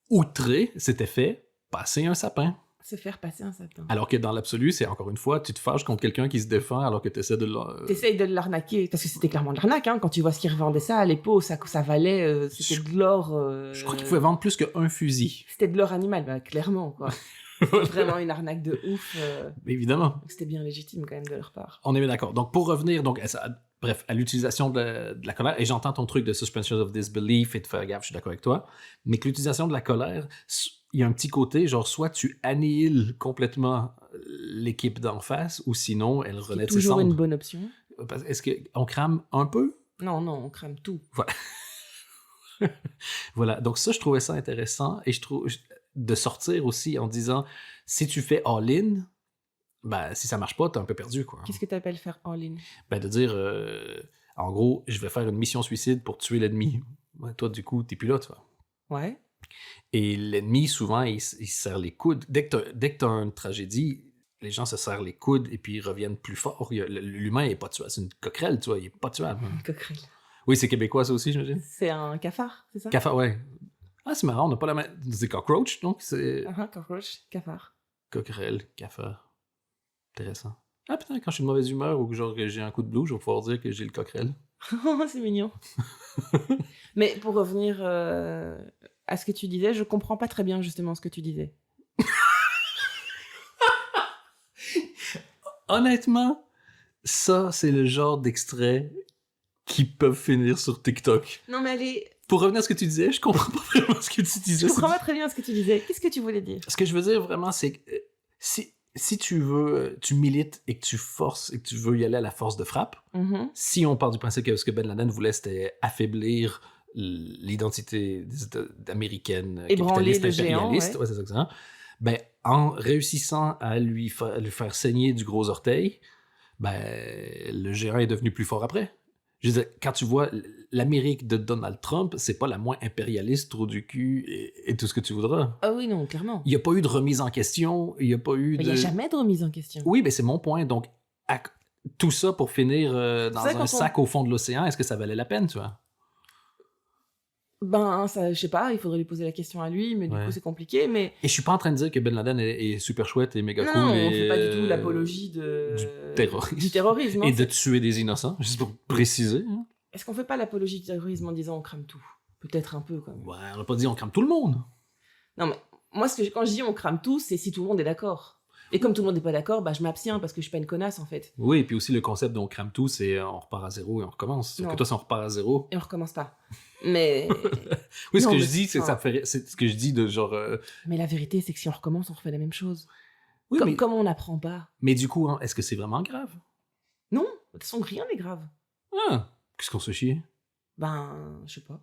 outrés, s'étaient fait passer un sapin. Se faire passer un sapin. Alors que dans l'absolu, c'est encore une fois, tu te fâches contre quelqu'un qui se défend alors que tu essaies de T'essayes de l'arnaquer, parce que c'était clairement de l'arnaque, hein, quand tu vois ce qu'ils revendaient ça à l'époque, ça valait, c'était de l'or... Je crois qu'ils pouvaient vendre plus qu'un fusil. C'était de l'or animal, bah, clairement, quoi. C'était vraiment une arnaque de ouf. Évidemment. C'était bien légitime quand même de leur part. On est bien d'accord. Donc pour revenir, donc bref, à l'utilisation de la colère, et j'entends ton truc de suspension of disbelief et de faire gaffe, je suis d'accord avec toi, mais que l'utilisation de la colère, il y a un petit côté, genre, soit tu annihiles complètement l'équipe d'en face, ou sinon, elle renaît de ses toujours cendres. une bonne option. Est-ce qu'on crame un peu? Non, on crame tout. Voilà. Voilà, donc ça, je trouvais ça intéressant, et je trouve de sortir aussi en disant, si tu fais all-in, ben, si ça marche pas, t'es un peu perdu, quoi. Qu'est-ce que tu appelles faire all-in? Ben, de dire, en gros, je vais faire une mission suicide pour tuer l'ennemi. Ouais, toi, du coup, t'es plus là, tu vois. Ouais. Et l'ennemi, souvent, il se serre les coudes. Dès que t'as une tragédie, les gens se serrent les coudes et puis ils reviennent plus fort. L'humain, il est pas tuable. C'est une coquerelle, tu vois, il est pas tuable. Une coquerelle. Oui, c'est québécois, ça aussi, j'imagine. C'est un cafard, c'est ça? Cafard, ouais. Ah, c'est marrant, on n'a pas la même... C'est cockroach, donc c'est... Cockroach, cafard. Coquerelle, cafard. Intéressant. Ah putain, quand je suis de mauvaise humeur ou que genre que j'ai un coup de blues, je vais pouvoir dire que j'ai le coquerelle. C'est mignon. Mais pour revenir à ce que tu disais, je comprends pas très bien justement ce que tu disais. Honnêtement, ça, c'est le genre d'extrait qui peuvent finir sur TikTok. Non, mais allez. Pour revenir à ce que tu disais, je comprends pas vraiment ce que tu disais. Je comprends pas très bien ce que tu disais. Qu'est-ce que tu voulais dire? Ce que je veux dire vraiment, c'est que si tu veux, tu milites et que tu forces et que tu veux y aller à la force de frappe, si on part du principe que ce que Ben Laden voulait, c'était affaiblir l'identité américaine, capitaliste, impérialiste, ouais, c'est ça que c'est, hein? Ben, en réussissant à lui faire saigner du gros orteil, ben, le géant est devenu plus fort après. Je veux dire, quand tu vois l'Amérique de Donald Trump, c'est pas la moins impérialiste, trou du cul et tout ce que tu voudras. Ah oui, non, clairement. Il n'y a pas eu de remise en question, il n'y a pas eu Il n'y a jamais de remise en question. Oui, mais c'est mon point. Donc, tout ça pour finir dans un sac au fond de l'océan, est-ce que ça valait la peine, tu vois? Ben, ça, je sais pas, il faudrait lui poser la question à lui, mais du coup, c'est compliqué, mais... Et je suis pas en train de dire que Ben Laden est super chouette et méga cool. Non, on fait pas du tout l'apologie du terrorisme. Du terrorisme. Et de tuer des innocents, juste pour préciser. Hein. Est-ce qu'on fait pas l'apologie du terrorisme en disant on crame tout? Peut-être un peu, quand même. Ouais, on n'a pas dit on crame tout le monde. Non, mais moi, quand je dis on crame tout, c'est si tout le monde est d'accord. Et comme tout le monde n'est pas d'accord, bah, je m'abstiens parce que je suis pas une connasse, en fait. Oui, et puis aussi le concept d'on crame tout, c'est on repart à zéro et on recommence. Sauf que toi, si on repart à zéro... Et on recommence pas. Mais... oui, ce que je dis, c'est que ça fait... C'est ce que je dis de genre... Mais la vérité, c'est que si on recommence, on refait la même chose. Oui, comme on n'apprend pas. Mais du coup, hein, est-ce que c'est vraiment grave? Non, de toute façon, rien n'est grave. Ah, qu'est-ce qu'on se chie? Ben, je sais pas.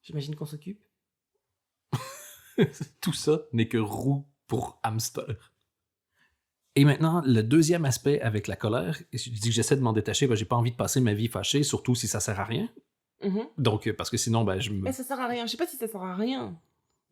J'imagine qu'on s'occupe. Tout ça n'est que roue pour hamster. Et maintenant, le deuxième aspect avec la colère, je dis que j'essaie de m'en détacher, ben, j'ai pas envie de passer ma vie fâchée, surtout si ça sert à rien. Donc, parce que sinon, ben, Mais ça sert à rien. Je sais pas si ça sert à rien.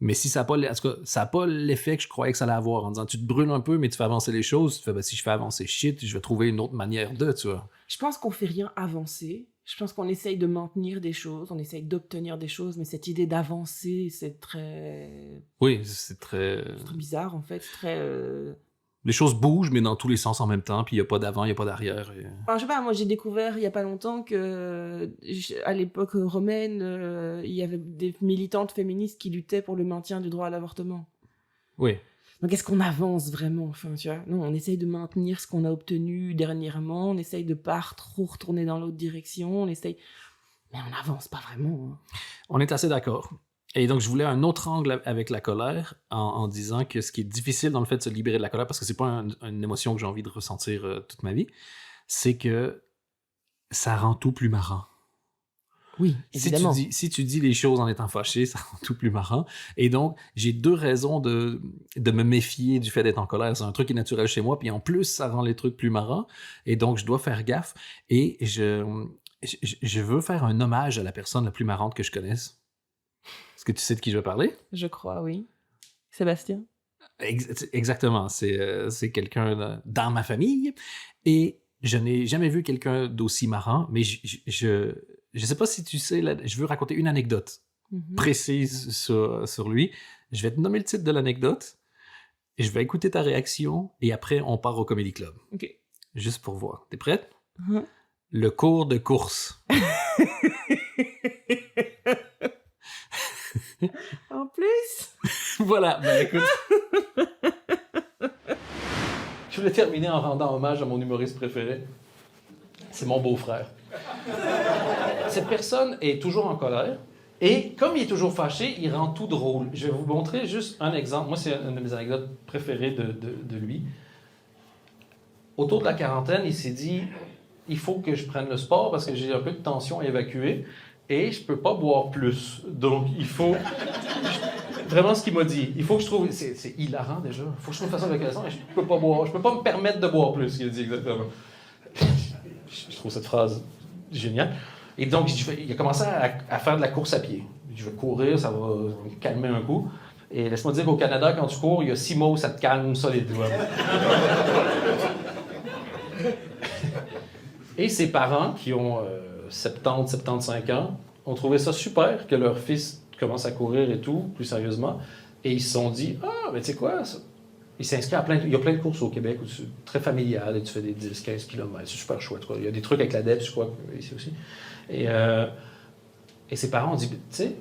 Mais si ça n'a pas, en tout cas, ça a pas l'effet que je croyais que ça allait avoir, en disant tu te brûles un peu, mais tu fais avancer les choses, tu fais, ben, si je fais avancer shit, je vais trouver une autre manière de, tu vois. Je pense qu'on fait rien avancer. Je pense qu'on essaye de maintenir des choses, on essaye d'obtenir des choses, mais cette idée d'avancer, c'est très... Oui, c'est très... C'est très bizarre, en fait. C'est très... Les choses bougent, mais dans tous les sens en même temps, puis il n'y a pas d'avant, il n'y a pas d'arrière. Et... Enfin, je sais pas, moi j'ai découvert il y a pas longtemps que à l'époque romaine, il y avait des militantes féministes qui luttaient pour le maintien du droit à l'avortement. Oui. Donc est-ce qu'on avance vraiment? Enfin, tu vois, non, on essaye de maintenir ce qu'on a obtenu dernièrement, on essaye de pas trop retourner dans l'autre direction, on essaye... Mais on n'avance pas vraiment. Hein. On est assez d'accord. Et donc, je voulais un autre angle avec la colère en disant que ce qui est difficile dans le fait de se libérer de la colère, parce que c'est pas une émotion que j'ai envie de ressentir toute ma vie, c'est que ça rend tout plus marrant. Oui, évidemment. Si tu dis les choses en étant fâché, ça rend tout plus marrant. Et donc, j'ai deux raisons de me méfier du fait d'être en colère. C'est un truc qui est naturel chez moi, puis en plus, ça rend les trucs plus marrants. Et donc, je dois faire gaffe. Et je veux faire un hommage à la personne la plus marrante que je connaisse. Est-ce que tu sais de qui je vais parler? Je crois, oui. Sébastien? Exactement. C'est quelqu'un dans ma famille. Et je n'ai jamais vu quelqu'un d'aussi marrant, mais je sais pas si tu sais, je veux raconter une anecdote précise sur lui. Je vais te nommer le titre de l'anecdote, et je vais écouter ta réaction, et après, on part au Comedy Club. OK. Juste pour voir. T'es prête? Le cours de course. En plus? Voilà, ben écoute. Je voulais terminer en rendant hommage à mon humoriste préféré. C'est mon beau-frère. Cette personne est toujours en colère. Et comme il est toujours fâché, il rend tout drôle. Je vais vous montrer juste un exemple. Moi, c'est une de mes anecdotes préférées de lui. Autour de la quarantaine, il s'est dit, il faut que je prenne le sport parce que j'ai un peu de tension à évacuer et je peux pas boire plus. Donc, il faut... Vraiment ce qu'il m'a dit. Il faut que je trouve... C'est hilarant déjà. Il faut que je trouve une façon d'évacuation et je peux pas boire. Je peux pas me permettre de boire plus, il a dit exactement. Je trouve cette phrase géniale. Et donc, il a commencé à faire de la course à pied. Je vais courir, ça va me calmer un coup. Et laisse-moi dire qu'au Canada, quand tu cours, il y a 6 mots, ça te calme solide. Et ses parents, qui ont 70-75 ans, ont trouvé ça super que leur fils commence à courir et tout, plus sérieusement. Et ils se sont dit, mais tu sais quoi, ça? Il s'inscrit à il y a plein de courses au Québec où c'est très familial et tu fais des 10-15 km. C'est super chouette. Il y a des trucs avec la DEP, je crois, ici aussi. Et ses parents ont dit, tu sais,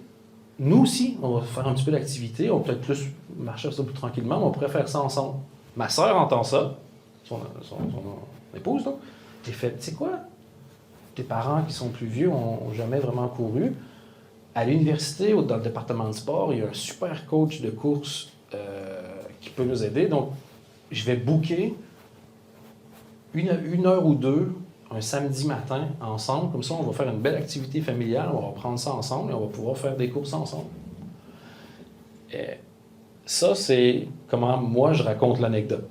nous aussi, on va faire un petit peu d'activité, on va peut-être plus marcher ça plus tranquillement, mais on pourrait faire ça ensemble. Ma sœur entend ça, son épouse, donc, et fait, tu sais quoi, tes parents qui sont plus vieux n'ont jamais vraiment couru. À l'université, dans le département de sport, il y a un super coach de course qui peut nous aider. Donc, je vais booker une heure ou deux un samedi matin ensemble. Comme ça, on va faire une belle activité familiale. On va prendre ça ensemble et on va pouvoir faire des courses ensemble. Et ça, c'est comment moi, je raconte l'anecdote.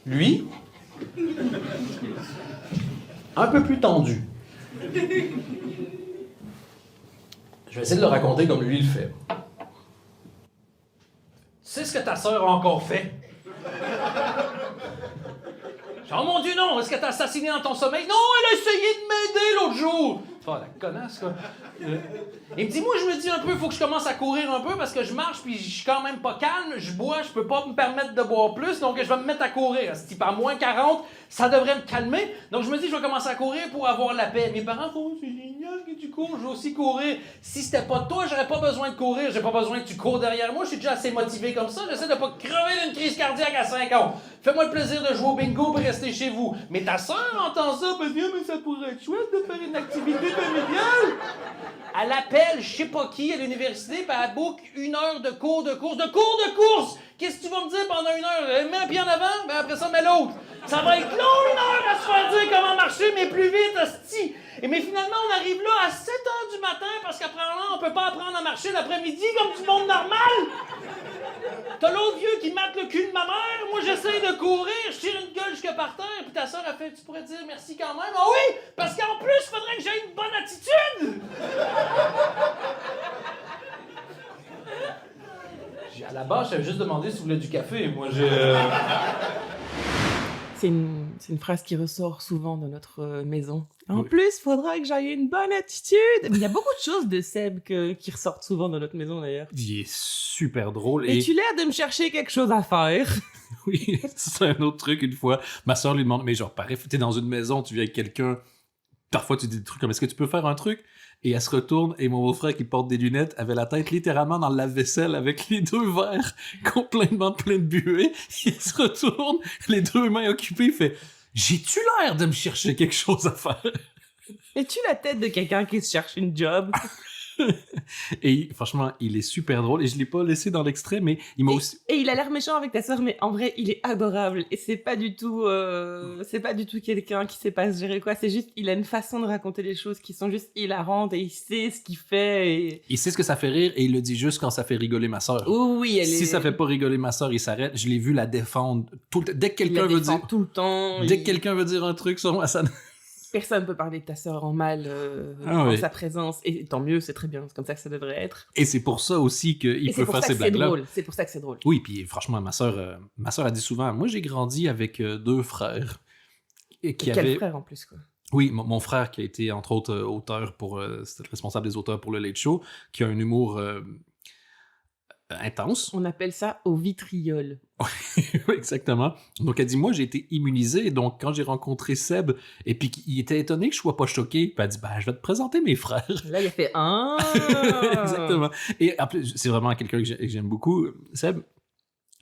Lui, un peu plus tendu. Je vais essayer de le raconter comme lui le fait. C'est ce que ta sœur a encore fait. Oh mon Dieu, non! Est-ce qu'elle t'a assassiné dans ton sommeil? Non, elle a essayé de m'aider l'autre jour! Oh, la connasse, quoi. Il me dit, moi, je me dis un peu, il faut que je commence à courir un peu parce que je marche puis je suis quand même pas calme. Je bois, je peux pas me permettre de boire plus, donc je vais me mettre à courir. Si par moins 40, ça devrait me calmer. Donc je me dis, je vais commencer à courir pour avoir la paix. Mes parents font, c'est génial que tu cours, je vais aussi courir. Si c'était pas toi, j'aurais pas besoin de courir. J'ai pas besoin que tu cours derrière moi. Je suis déjà assez motivé comme ça. J'essaie de pas crever d'une crise cardiaque à 5 ans. Fais-moi le plaisir de jouer au bingo et rester chez vous. Mais ta sœur entend ça, parce que mais ça pourrait être chouette de faire une activité familiale. Elle appelle je sais pas qui à l'université, puis elle book 1 heure de cours de course. De cours de course! Qu'est-ce que tu vas me dire pendant 1 heure? Mets un pied en avant, ben après ça, mets l'autre. Ça va être long, 1 heure, à se faire dire comment marcher, mais plus vite, hostie. Mais finalement, on arrive là à 7 heures du matin, parce qu'après là, on peut pas apprendre à marcher l'après-midi comme du monde normal. T'as l'autre vieux qui mate le cul de ma mère, moi j'essaye de courir, je tire une gueule jusque par terre, puis ta soeur a fait, tu pourrais dire merci quand même. Ah oui, parce qu'en plus, il faudrait que j'aie une bonne attitude. À la base, j'avais juste demandé si vous voulez du café, moi C'est une phrase qui ressort souvent dans notre maison. En plus, il faudra que j'aille une bonne attitude. Il y a beaucoup de choses de Seb qui ressortent souvent dans notre maison, d'ailleurs. Il est super drôle. Et tu l'air de me chercher quelque chose à faire. Oui, c'est un autre truc, une fois. Ma soeur lui demande, mais genre, pareil, t'es dans une maison, tu viens avec quelqu'un, parfois tu dis des trucs comme, est-ce que tu peux faire un truc? Et elle se retourne, et mon beau-frère qui porte des lunettes avait la tête littéralement dans le lave-vaisselle avec les 2 verres complètement pleins de buée. Il se retourne, les 2 mains occupées, il fait « J'ai-tu l'air de me chercher quelque chose à faire? » Es-tu la tête de quelqu'un qui se cherche une job? Et franchement, il est super drôle. Et je l'ai pas laissé dans l'extrait, mais il m'a aussi... Et il a l'air méchant avec ta sœur, mais en vrai, il est adorable. Et c'est pas du tout quelqu'un qui sait pas se gérer quoi. C'est juste, il a une façon de raconter les choses qui sont juste hilarantes et il sait ce qu'il fait. Et... Il sait ce que ça fait rire et il le dit juste quand ça fait rigoler ma sœur. Oui, si ça fait pas rigoler ma sœur, il s'arrête. Je l'ai vu la défendre tout le temps. Dès que quelqu'un veut dire... tout le temps. Dès que quelqu'un veut dire un truc sur moi, ça... Personne ne peut parler de ta sœur en mal en sa présence. Et tant mieux, c'est très bien. C'est comme ça que ça devrait être. Et c'est pour ça aussi qu'il peut faire ces blagues-là. C'est pour ça que c'est drôle. Oui, puis franchement, ma sœur a dit souvent, moi j'ai grandi avec 2 frères. Quel frère en plus, quoi. Oui, mon frère qui a été entre autres auteur c'était le responsable des auteurs pour le Late Show, qui a un humour intense. On appelle ça au vitriol. Oui, exactement. Donc, elle dit, moi, j'ai été immunisé. Donc, quand j'ai rencontré Seb, et puis il était étonné que je sois pas choqué, puis elle dit, je vais te présenter mes frères. Là, il a fait, Exactement. Et en plus, c'est vraiment quelqu'un que j'aime beaucoup, Seb.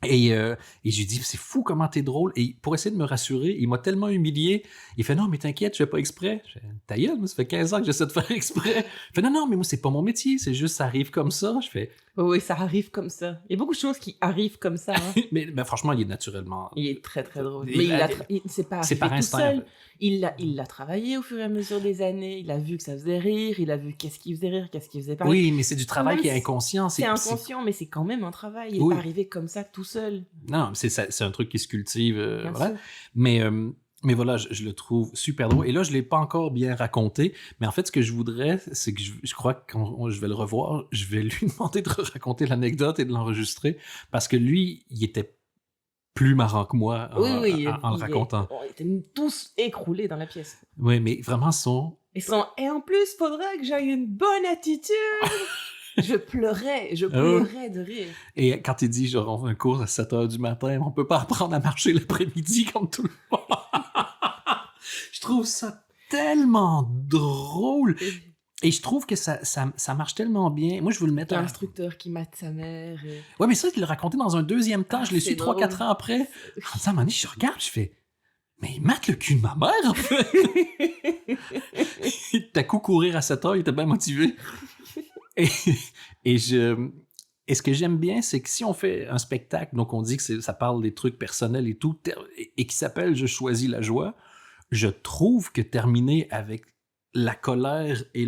Et je lui dis, c'est fou comment t'es drôle. Et pour essayer de me rassurer, il m'a tellement humilié. Il fait, non, mais t'inquiète, je fais pas exprès. Je fais, ta gueule, moi, ça fait 15 ans que j'essaie de faire exprès. Il fait, non, mais moi, c'est pas mon métier, c'est juste, ça arrive comme ça. Je fais, Oui, ça arrive comme ça. Il y a beaucoup de choses qui arrivent comme ça. Hein. mais franchement, il est naturellement. Il est très très drôle. Il Mais a- c'est pas c'est arrivé par tout instinct. seul. Il l'a travaillé au fur et à mesure des années. Il a vu que ça faisait rire. Il a vu qu'est-ce qui faisait rire, qu'est-ce qui faisait pas rire. Oui, mais c'est du travail même qui est si- inconscient. C'est inconscient, mais c'est quand même un travail. Il Oui. est pas arrivé comme ça tout seul. Non, c'est un truc qui se cultive. Bien Voilà. sûr. Mais voilà, je le trouve super drôle. Et là, je ne l'ai pas encore bien raconté. Mais en fait, ce que je voudrais, c'est que je crois que quand je vais le revoir, je vais lui demander de raconter l'anecdote et de l'enregistrer. Parce que lui, il était plus marrant que moi en le racontant. On était tous écroulés dans la pièce. Oui, mais vraiment, Et en plus, faudrait que j'aille une bonne attitude. Je pleurais de rire. Et quand il dit, genre, on fait un cours à 7h du matin, on peut pas apprendre à marcher l'après-midi comme tout le monde. Je trouve ça tellement drôle. Et je trouve que ça marche tellement bien. Moi, je veux le mettre... L'instructeur qui mate sa mère. Ouais, mais ça, il l'a raconté dans un deuxième temps. Je l'ai su 3-4 ans après. En disant, à un moment donné, je regarde, je fais... Mais il mate le cul de ma mère, en fait! T'as coup courir à 7h, il était bien motivé. Et ce que j'aime bien, c'est que si on fait un spectacle, donc on dit que ça parle des trucs personnels et tout, et qui s'appelle « Je choisis la joie », je trouve que terminer avec la colère et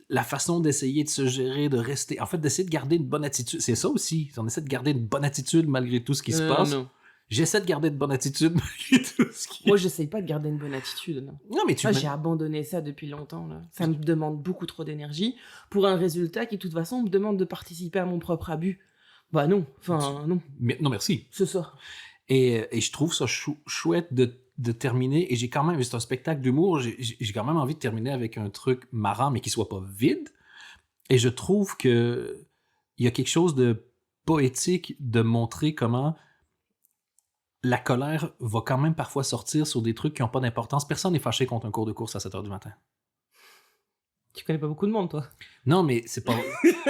la façon d'essayer de se gérer, de rester... En fait, d'essayer de garder une bonne attitude. C'est ça aussi. On essaie de garder une bonne attitude malgré tout ce qui se passe. Non. J'essaie de garder une bonne attitude malgré tout ce qui... Moi, j'essaye pas de garder une bonne attitude. Non, mais j'ai abandonné ça depuis longtemps. Là. Ça me demande beaucoup trop d'énergie pour un résultat qui, de toute façon, me demande de participer à mon propre abus. Bah non. Enfin, non. Mais, non, merci. C'est ça. Et je trouve ça chouette de terminer. Et j'ai quand même... C'est un spectacle d'humour. J'ai quand même envie de terminer avec un truc marrant, mais qui soit pas vide. Et je trouve que il y a quelque chose de poétique de montrer comment la colère va quand même parfois sortir sur des trucs qui n'ont pas d'importance. Personne n'est fâché contre un cours de course à 7h du matin. Tu connais pas beaucoup de monde, toi. Non, mais c'est pas...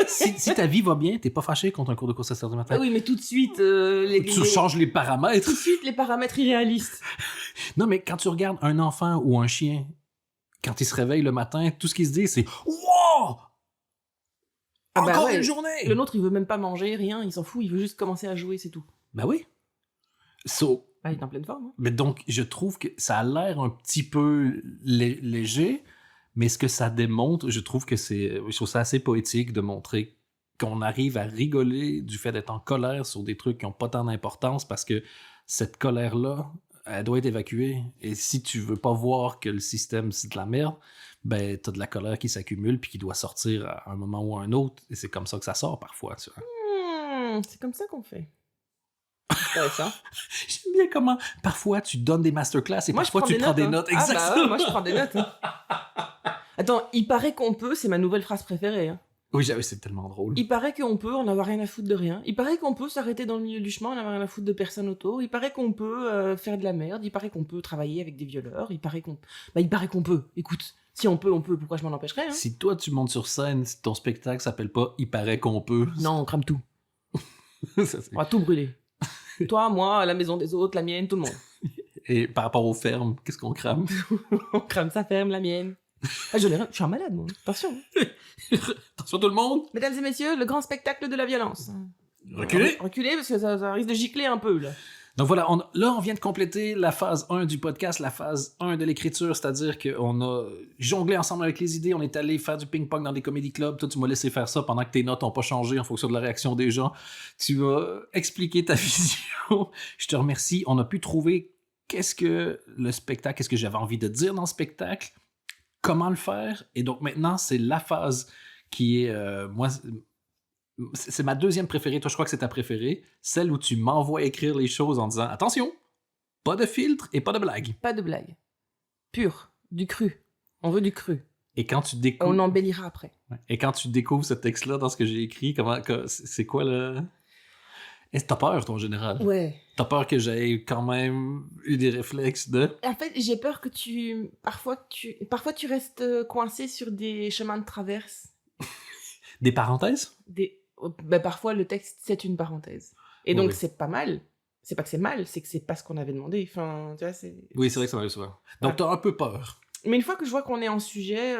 si ta vie va bien, t'es pas fâché contre un cours de course à 7h du matin. Ah oui, mais tout de suite... tu changes les paramètres. Tout de suite, les paramètres irréalistes. Non, mais quand tu regardes un enfant ou un chien, quand il se réveille le matin, tout ce qu'il se dit, c'est « Wow! Encore une journée! » Le nôtre, il veut même pas manger, rien, il s'en fout, il veut juste commencer à jouer, c'est tout. Ben oui. Il est en pleine forme. Hein. Mais donc, je trouve que ça a l'air un petit peu léger, mais ce que ça démontre, je trouve ça assez poétique de montrer qu'on arrive à rigoler du fait d'être en colère sur des trucs qui n'ont pas tant d'importance parce que cette colère-là, elle doit être évacuée. Et si tu veux pas voir que le système, c'est de la merde, ben, t'as de la colère qui s'accumule puis qui doit sortir à un moment ou à un autre. Et c'est comme ça que ça sort parfois, tu vois. C'est comme ça qu'on fait. Intéressant. J'aime bien comment parfois tu donnes des masterclass et parfois tu prends des notes. Exactement. Ah bah ouais, moi je prends des notes. Hein. Attends, il paraît qu'on peut, c'est ma nouvelle phrase préférée. Hein. Oui, c'est tellement drôle. Il paraît qu'on peut en avoir rien à foutre de rien. Il paraît qu'on peut s'arrêter dans le milieu du chemin, en avoir rien à foutre de personne autour. Il paraît qu'on peut faire de la merde. Il paraît qu'on peut travailler avec des violeurs. Il paraît qu'on peut. Écoute, si on peut, pourquoi je m'en empêcherais hein. Si toi tu montes sur scène, si ton spectacle s'appelle pas « Il paraît qu'on peut ». Non, on crame tout. On va tout brûler. Toi, moi, la maison des autres, la mienne, tout le monde. Et par rapport aux fermes, qu'est-ce qu'on crame? On crame sa ferme, la mienne. Ah, je suis un malade, moi. Attention. Attention tout le monde. Mesdames et messieurs, le grand spectacle de la violence. Reculez. Reculez, parce que ça risque de gicler un peu, là. Donc voilà, on vient de compléter la phase 1 du podcast, la phase 1 de l'écriture, c'est-à-dire qu'on a jonglé ensemble avec les idées, on est allé faire du ping-pong dans des comédie clubs, toi tu m'as laissé faire ça pendant que tes notes n'ont pas changé en fonction de la réaction des gens, tu as expliqué ta vision, je te remercie, on a pu trouver qu'est-ce que le spectacle, qu'est-ce que j'avais envie de dire dans le spectacle, comment le faire, et donc maintenant c'est la phase qui est, moi... C'est ma deuxième préférée. Toi, je crois que c'est ta préférée. Celle où tu m'envoies écrire les choses en disant « Attention, pas de filtre et pas de blague. » Pas de blague. Pur. Du cru. On veut du cru. Et quand tu découvres... On embellira après. Et quand tu découvres ce texte-là dans ce que j'ai écrit, c'est quoi le... T'as peur, toi, en général? Ouais. T'as peur que j'aie quand même eu des réflexes de... En fait, j'ai peur que Parfois, tu restes coincé sur des chemins de traverse. Des parenthèses? Ben, parfois, le texte, c'est une parenthèse. Et donc, Oui. c'est pas mal. C'est pas que c'est mal, c'est que c'est pas ce qu'on avait demandé. Enfin, tu vois, Oui, c'est vrai que ça m'arrive souvent. Donc, t'as un peu peur. Mais une fois que je vois qu'on est en sujet,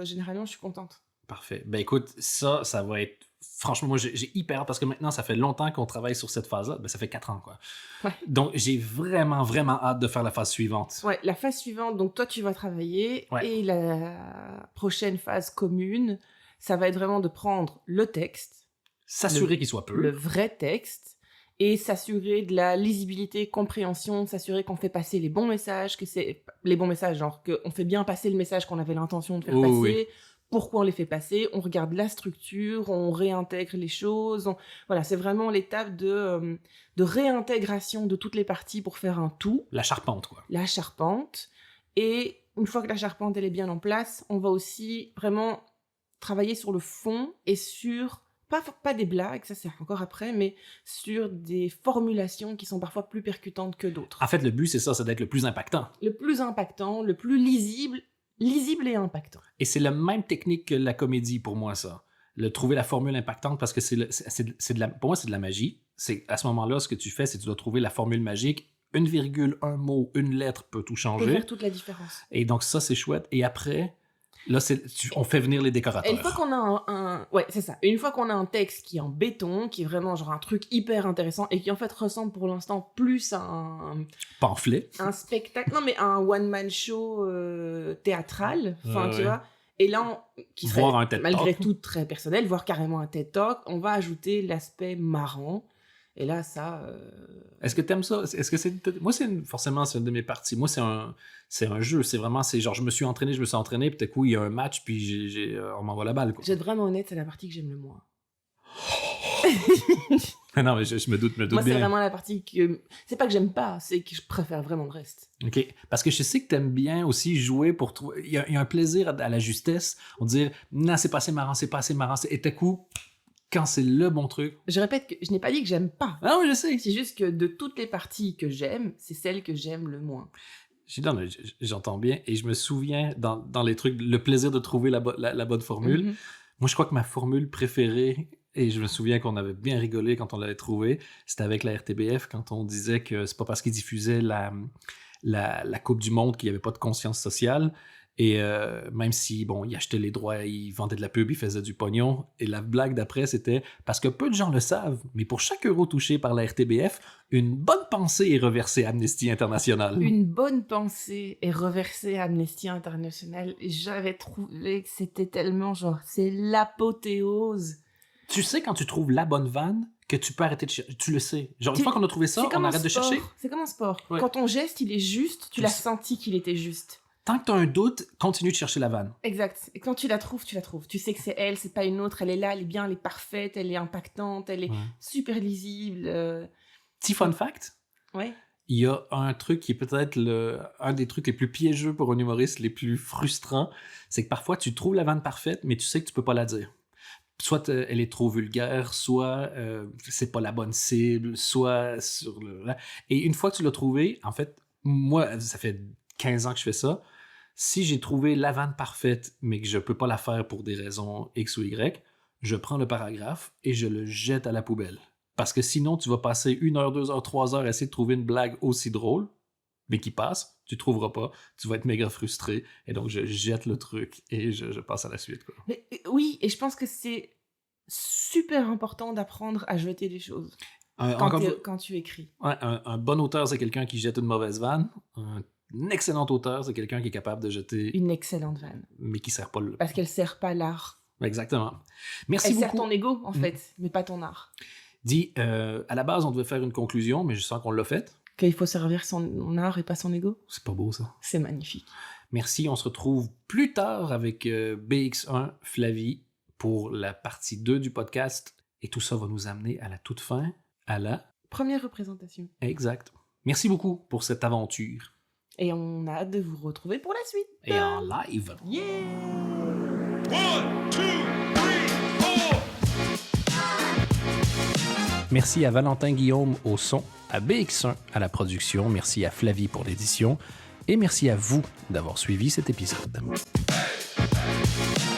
généralement, je suis contente. Parfait. Ben écoute, ça va être... Franchement, moi, j'ai hyper hâte parce que maintenant, ça fait longtemps qu'on travaille sur cette phase-là. Ben, ça fait 4 ans, quoi. Ouais. Donc, j'ai vraiment, vraiment hâte de faire la phase suivante. Ouais, la phase suivante, donc toi, tu vas travailler. Ouais. Et la prochaine phase commune, ça va être vraiment de prendre le texte, S'assurer qu'il soit peu. le vrai texte, et s'assurer de la lisibilité, compréhension, s'assurer qu'on fait passer les bons messages, que c'est les bons messages, genre qu'on fait bien passer le message qu'on avait l'intention de faire passer. Oui. Pourquoi on les fait passer, on regarde la structure, on réintègre les choses. Voilà, c'est vraiment l'étape de réintégration de toutes les parties pour faire un tout. La charpente, quoi. La charpente. Et une fois que la charpente elle est bien en place, on va aussi vraiment travailler sur le fond et sur, pas des blagues, ça c'est encore après, mais sur des formulations qui sont parfois plus percutantes que d'autres. En fait, le but, c'est ça, c'est d'être le plus impactant. Le plus impactant, le plus lisible et impactant. Et c'est la même technique que la comédie pour moi, ça. Trouver la formule impactante parce que pour moi, c'est de la magie. C'est à ce moment-là, ce que tu fais, c'est que tu dois trouver la formule magique. Une virgule, un mot, une lettre peut tout Peut changer. faire toute la différence. Et donc ça, c'est chouette. Et après, là, on fait venir les décorateurs. Et une fois qu'on a ouais, c'est ça. Une fois qu'on a un texte qui est en béton, qui est vraiment genre un truc hyper intéressant et qui en fait ressemble pour l'instant plus à Pamphlet. un spectacle, non mais un one-man show théâtral, enfin tu Ouais. vois. Et là, qui serait Voir un TED malgré Talk. tout très personnel, voire carrément un TED Talk, on va ajouter l'aspect marrant. Et là, ça... Est-ce que t'aimes ça? Est-ce que moi, forcément, c'est une de mes parties. Moi, c'est un jeu. C'est vraiment, genre, je me suis entraîné, puis tout à coup, il y a un match, puis on m'envoie la balle, quoi. Je vais être vraiment honnête, c'est la partie que j'aime le moins. Non, mais je me doute Moi, bien. c'est vraiment la partie que... C'est pas que j'aime pas, c'est que je préfère vraiment le reste. OK. Parce que je sais que t'aimes bien aussi jouer pour trouver... Il y a un plaisir à la justesse. On dit, non, c'est pas assez marrant, c'est pas assez marrant. Et tout à coup, quand c'est le bon truc... Je répète que je n'ai pas dit que j'aime pas. Ah oui, je sais. C'est juste que de toutes les parties que j'aime, c'est celle que j'aime le moins. J'entends bien. Et je me souviens, dans les trucs, le plaisir de trouver la bonne formule. Mhm. Moi, je crois que ma formule préférée, et je me souviens qu'on avait bien rigolé quand on l'avait trouvée, c'était avec la RTBF, quand on disait que c'est pas parce qu'ils diffusaient la Coupe du Monde qu'il n'y avait pas de conscience sociale. Et même si, bon, ils achetaient les droits, ils vendaient de la pub, ils faisaient du pognon. Et la blague d'après, c'était parce que peu de gens le savent, mais pour chaque euro touché par la RTBF, une bonne pensée est reversée à Amnesty International. Une bonne pensée est reversée à Amnesty International. J'avais trouvé que c'était tellement genre, c'est l'apothéose. Tu sais, quand tu trouves la bonne vanne, que tu peux arrêter de chercher. Tu le sais. Genre, une fois qu'on a trouvé ça, C'est comme on un arrête de sport. chercher. C'est comme un sport. Ouais. Quand ton geste, il est juste, tu Tu l'as sais. senti qu'il était juste. Tant que tu as un doute, continue de chercher la vanne. Exact. Et quand tu la trouves, tu la trouves. Tu sais que c'est elle, c'est pas une autre. Elle est là, elle est bien, elle est parfaite, elle est impactante, elle est Ouais. super lisible. Petit fun fact, Ouais. il y a un truc qui est peut-être un des trucs les plus piégeux pour un humoriste, les plus frustrants, c'est que parfois tu trouves la vanne parfaite, mais tu sais que tu peux pas la dire. Soit elle est trop vulgaire, soit c'est pas la bonne cible, soit sur le... Et une fois que tu l'as trouvée, en fait, moi, ça fait 15 ans que je fais ça. Si j'ai trouvé la vanne parfaite, mais que je peux pas la faire pour des raisons X ou Y, je prends le paragraphe et je le jette à la poubelle. Parce que sinon, tu vas passer 1 heure, 2 heures, 3 heures à essayer de trouver une blague aussi drôle, mais qui passe, tu trouveras pas, tu vas être méga frustré, et donc je jette le truc et je passe à la suite, quoi. Mais, oui, et je pense que c'est super important d'apprendre à jeter des choses quand tu écris. Ouais, un bon auteur, c'est quelqu'un qui jette une mauvaise vanne. Un excellent auteur, c'est quelqu'un qui est capable de jeter, Une excellente vanne. mais qui sert pas le... Parce qu'elle sert pas l'art. Exactement. Merci Elle sert beaucoup. ton ego, en fait, mais pas ton art. Dis, à la base, on devait faire une conclusion, mais je sens qu'on l'a faite. Qu'il faut servir son art et pas son ego. C'est pas beau, ça. C'est magnifique. Merci, on se retrouve plus tard avec BX1, Flavie, pour la partie 2 du podcast. Et tout ça va nous amener à la toute fin, à la... Première représentation. Exact. Merci beaucoup pour cette aventure. Et on a hâte de vous retrouver pour la suite. Et en live. Yeah! 1, 2, 3, 4. Merci à Valentin Guillaume au son, à BX1 à la production, merci à Flavie pour l'édition, et merci à vous d'avoir suivi cet épisode. Hey, hey.